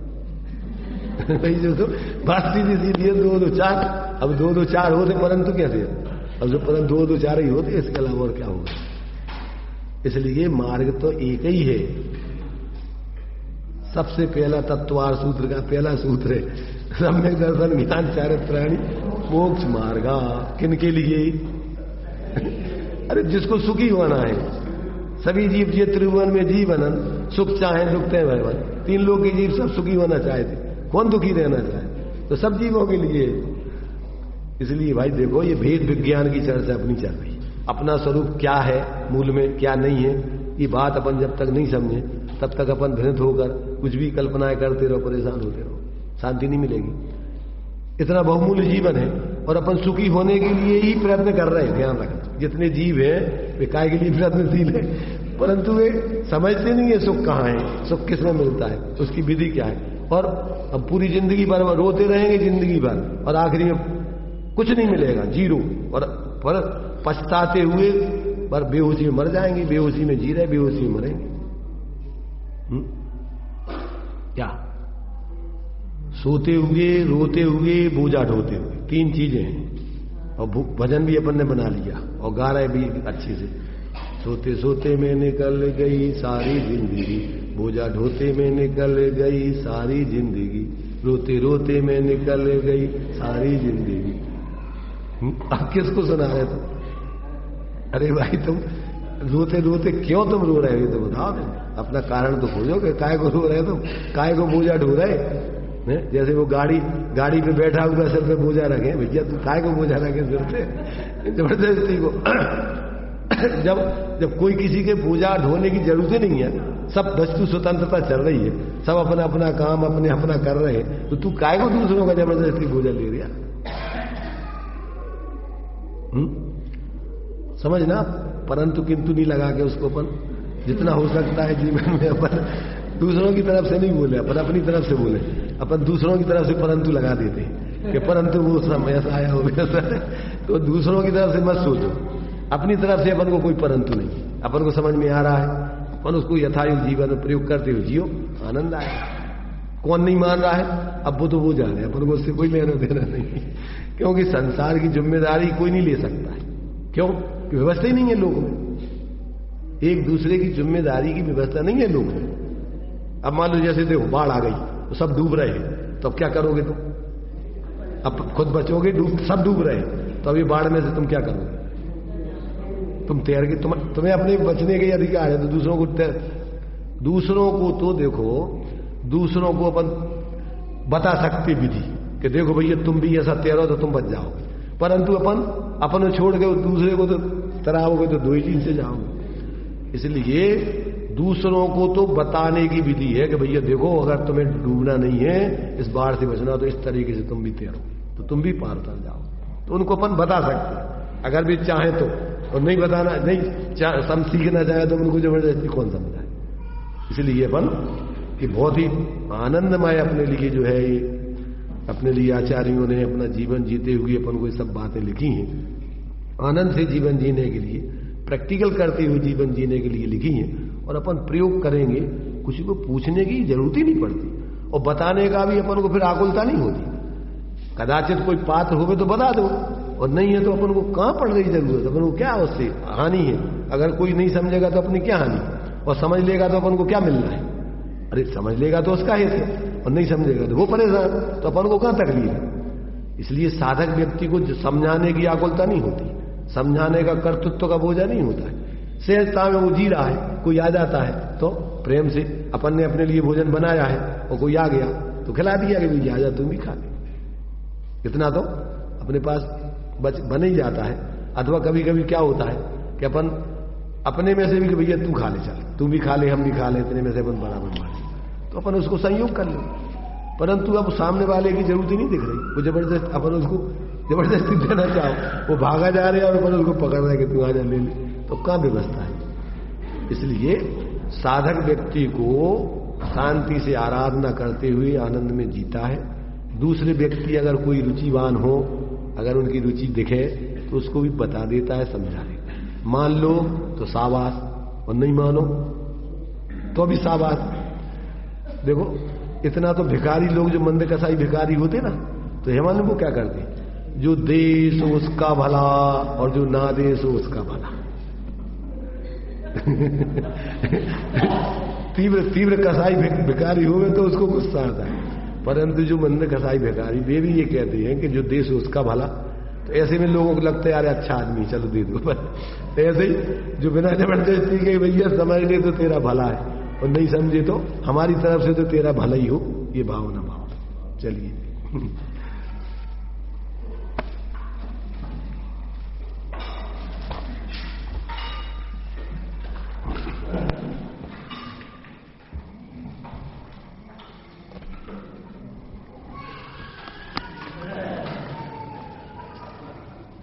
भाई जो तो बात सीधी सीधी है, 2 2 4। अब 2 2 4 होते परंतु कैसे? अब जो परंतु 2 2 4 ही होते, इसके अलावा और क्या होगा? इसलिए मार्ग तो एक ही है। सबसे पहला तत्वार सूत्र का पहला सूत्र है सम्यक दर्शन ज्ञान चारित्राणि मोक्ष मार्गा। किनके लिए? अरे जिसको सुखी होना है। सभी जीव ये त्रिभुवन में जीवन सुख चाहे दुख तय भयवन, 3 लोग के जीव सब सुखी होना चाहते, कौन दुखी रहना चाहे? तो सब जीवों के लिए। इसलिए भाई देखो, ये भेद विज्ञान की चर्चा अपनी चल रही। अपना स्वरूप क्या है, मूल में क्या नहीं है, ये बात अपन जब तक नहीं समझे तब तक अपन भ्रमित होकर कुछ भी कल्पनाएं करते रहो, परेशान होते रहो, शांति नहीं मिलेगी। इतना बहुमूल्य जीवन है और अपन सुखी होने के लिए ही प्रयत्न कर रहे हैं। ध्यान रखना, जितने जीव हैं वे काय के लिए प्रयत्नशील है, परंतु वे समझते नहीं है सुख कहाँ है, सुख किसमें मिलता है, उसकी विधि क्या है। और अब पूरी जिंदगी भर रोते रहेंगे जिंदगी भर, और आखिरी में कुछ नहीं मिलेगा, जीरो। और पर पछताते हुए पर बेहोशी में मर जाएंगे। बेहोशी में जी रहे, बेहोशी में मरेंगे। क्या? सोते हुए, रोते हुए, बोझा ढोते हुए, 3 चीजें हैं। और भजन भी अपन ने बना लिया और गा रहे भी अच्छे से। सोते सोते में निकल गई सारी जिंदगी, बोझा ढोते में निकल गई सारी जिंदगी, रोते रोते में निकल गई सारी जिंदगी। अब किसको सुना रहे तुम? अरे भाई तुम रोते रोते क्यों तुम रो रहे हो, तो बताओ। अपना कारण तो खोजोगे, काय को रो रहे तुम, काय को बोझा ढो रहे। जैसे वो गाड़ी पे बैठा हुआ सिर पे बोझा रखे, भैया तू काय को बोझा रखे सिर पे, जबरदस्ती को। जब कोई किसी के बोझा ढोने की जरूरत ही नहीं है, सब वस्तु स्वतंत्रता चल रही है, सब अपना अपना काम अपने अपना कर रहे हैं, तो तू काय को दूसरों का जबरदस्ती बोझा ले रहा? समझना। परंतु किंतु नहीं लगा के उसको अपन जितना हो सकता है जीवन में अपन दूसरों की तरफ से नहीं बोले, अपन अपनी तरफ से बोले। अपन दूसरों की तरफ से परंतु लगा देते हैं कि परंतु वो समय ऐसा आया हो वैसा है, तो दूसरों की तरफ से मत सोचो, अपनी तरफ से अपन को कोई परंतु नहीं। अपन को समझ में आ रहा है, अपन उसको यथायुग जीवन में प्रयोग करते हुए जियो, आनंद आए। कौन नहीं मान रहा है? अब वो तो वो जाने, अपन को उससे कोई लेना देना नहीं, क्योंकि संसार की जिम्मेदारी कोई नहीं ले सकता है। क्यों? व्यवस्था ही नहीं है लोगों में, एक दूसरे की जिम्मेदारी की व्यवस्था नहीं है लोगों में। अब मान लो जैसे देखो बाढ़ आ गई तो सब डूब रहे हैं, तो अब क्या करोगे तुम? अब खुद बचोगे? सब डूब रहे हैं, तो अभी बाढ़ में से तुम क्या करोगे? तुम तैर के तुम्हें अपने बचने के अधिकार है, तो दूसरों को तो देखो, दूसरों को अपन बता सकते विधि कि देखो भैया तुम भी ऐसा तैरो तो तुम बच जाओगे, परंतु अपन छोड़ के दूसरे को तो तराओगे तो 2 ही चीज से जाओगे। इसलिए दूसरों को तो बताने की विधि है कि भैया देखो अगर तुम्हें डूबना नहीं है, इस बाढ़ से बचना, तो इस तरीके से तुम भी तैरो तो तुम भी पार उतर जाओ। तो उनको अपन बता सकते हैं अगर भी चाहे तो, और नहीं बताना नहीं सम सीखना चाहे तो उनको जबरदस्ती कौन समझाए। इसलिए अपन कि बहुत ही आनंदमय अपने लिए जो है, ये अपने लिए आचार्यों ने अपना जीवन जीते हुए अपन को ये सब बातें लिखी हैं। आनंद से जीवन जीने के लिए, प्रैक्टिकल करते हुए जीवन जीने के लिए लिखी हैं, और अपन प्रयोग करेंगे, किसी को पूछने की जरूरत ही नहीं पड़ती, और बताने का भी अपन को फिर आकुलता नहीं होती। कदाचित कोई पात्र हो तो बता दो, और नहीं है तो अपन को कहां पड़ रही जरूरत, अपन को क्या उससे हानि है? अगर कोई नहीं समझेगा तो अपनी क्या हानि, और समझ लेगा तो अपन को क्या मिलना है? अरे समझ लेगा तो उसका हित है, और नहीं समझेगा तो वो परेशान, तो अपन को कहां तकलीफ है? इसलिए साधक व्यक्ति को समझाने की आकुलता नहीं होती, समझाने का कर्तृत्व का बोझा नहीं होता है। सहजता में वो जी रहा है, कोई आ जाता है तो प्रेम से अपन ने अपने लिए भोजन बनाया है और कोई आ गया तो खिला दिया कि भैया आ जा तुम भी खा ले। इतना तो अपने पास बन ही जाता है। अथवा कभी कभी क्या होता है कि अपन अपने में से भी कि भैया तू खा ले, चल तू भी खा ले हम भी खा ले, इतने में से अपन बराबर मार, तो अपन उसको संयोग कर ले। परंतु अब सामने वाले की जरूरत ही नहीं दिख रही, वो जबरदस्त अपन उसको जबरदस्ती देना चाहो, वो भागा जा रहे हैं और अपन उसको पकड़ रहे हैं कि तू आ जा ले ले, तो कहां व्यवस्था है? इसलिए साधक व्यक्ति को शांति से आराधना करते हुए आनंद में जीता है। दूसरे व्यक्ति अगर कोई रुचिवान हो, अगर उनकी रुचि दिखे तो उसको भी बता देता है, समझा देता है। मान लो तो शाबाश, और नहीं मानो तो भी शाबाश। देखो इतना तो भिखारी लोग जो मंद कसाई भिखारी होते ना, तो हेमानु वो क्या करते, जो दे सो उसका भला और जो ना दे सो उसका भला। तीव्र तीव्र कसाई भिखारी हो गए तो उसको गुस्सा आता है, परंतु जो मंद कसाई भिखारी वे भी ये कहते हैं कि जो दे सो उसका भला। तो ऐसे में लोगों को लगता है यार अच्छा आदमी चलो दे दो, पर ऐसे ही जो बिना जबरदस्ती के भैया समझ ले तो तेरा भला है, और नहीं समझे तो हमारी तरफ से तो तेरा भला ही हो, ये भावना भाव। चलिए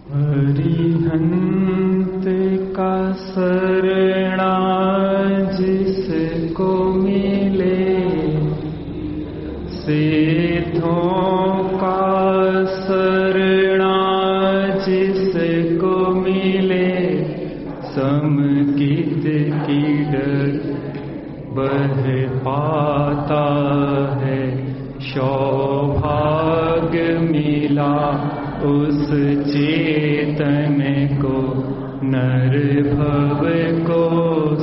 हरिहंत का शरणा जिसको मिले, सिद्धों का शरणा जिसको मिले, समकित की डर बह पाता है, सौभाग्य मिला उस चेतन को, नर भव को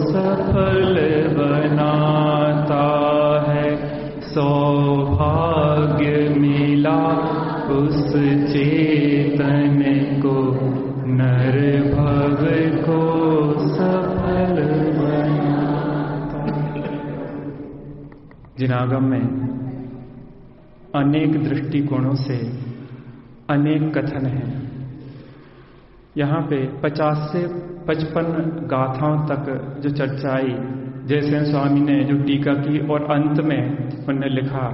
सफल बनाता है, सौभाग्य मिला उस चेतन को, नर भव को सफल बनाता है। जिनागम में अनेक दृष्टिकोणों से अनेक कथन हैं। यहाँ पे 50 से 55 गाथाओं तक जो चर्चा आई, जैसे स्वामी ने जो टीका की और अंत में उन्होंने लिखा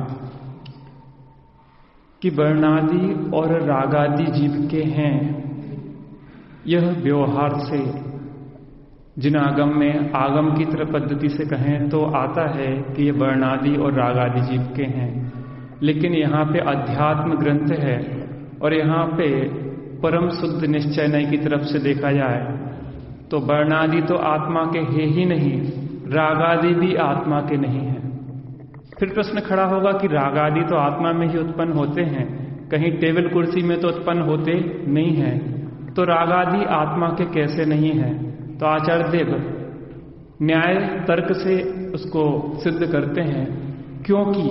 कि वर्णादि और रागादि जीव के हैं। यह व्यवहार से जिनागम में आगम की तरह पद्धति से कहें तो आता है कि ये वर्णादि और रागादि जीव के हैं, लेकिन यहाँ पे अध्यात्म ग्रंथ है और यहाँ पे परम शुद्ध निश्चय नय की तरफ से देखा जाए तो वर्णादि तो आत्मा के है ही नहीं, रागादि भी आत्मा के नहीं है। फिर प्रश्न खड़ा होगा कि रागादि तो आत्मा में ही उत्पन्न होते हैं, कहीं टेबल कुर्सी में तो उत्पन्न होते नहीं है, तो रागादि आत्मा के कैसे नहीं है? तो आचार्य देव न्याय तर्क से उसको सिद्ध करते हैं, क्योंकि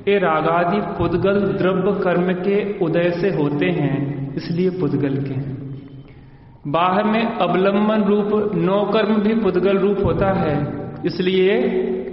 ये रागादि पुद्गल द्रव्य कर्म के उदय से होते हैं, इसलिए पुद्गल के हैं। बाहर में अवलंबन रूप नौ कर्म भी पुद्गल रूप होता है, इसलिए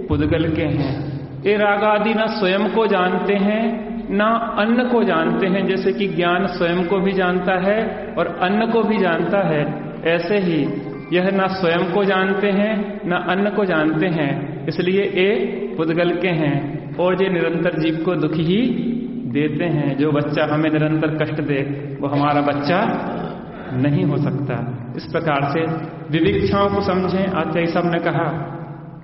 पुद्गल के हैं। ये रागादि न स्वयं को जानते हैं न अन्न को जानते हैं, जैसे कि ज्ञान स्वयं को भी जानता है और अन्न को भी जानता है, ऐसे ही यह न स्वयं को जानते हैं न अन्न को जानते हैं, इसलिए ये पुद्गल के हैं और ये निरंतर जीव को दुख ही देते हैं। जो बच्चा हमें निरंतर कष्ट दे वो हमारा बच्चा नहीं हो सकता। इस प्रकार से विविक्षाओं को समझें। आचार्य साहब ने कहा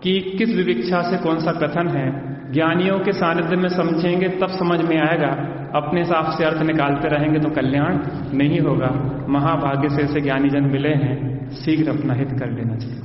कि किस विविक्षा से कौन सा कथन है, ज्ञानियों के सानिध्य में समझेंगे तब समझ में आएगा, अपने हिसाब से अर्थ निकालते रहेंगे तो कल्याण नहीं होगा। महाभाग्य से ऐसे ज्ञानी जन मिले हैं, शीघ्र अपना हित कर लेना चाहिए।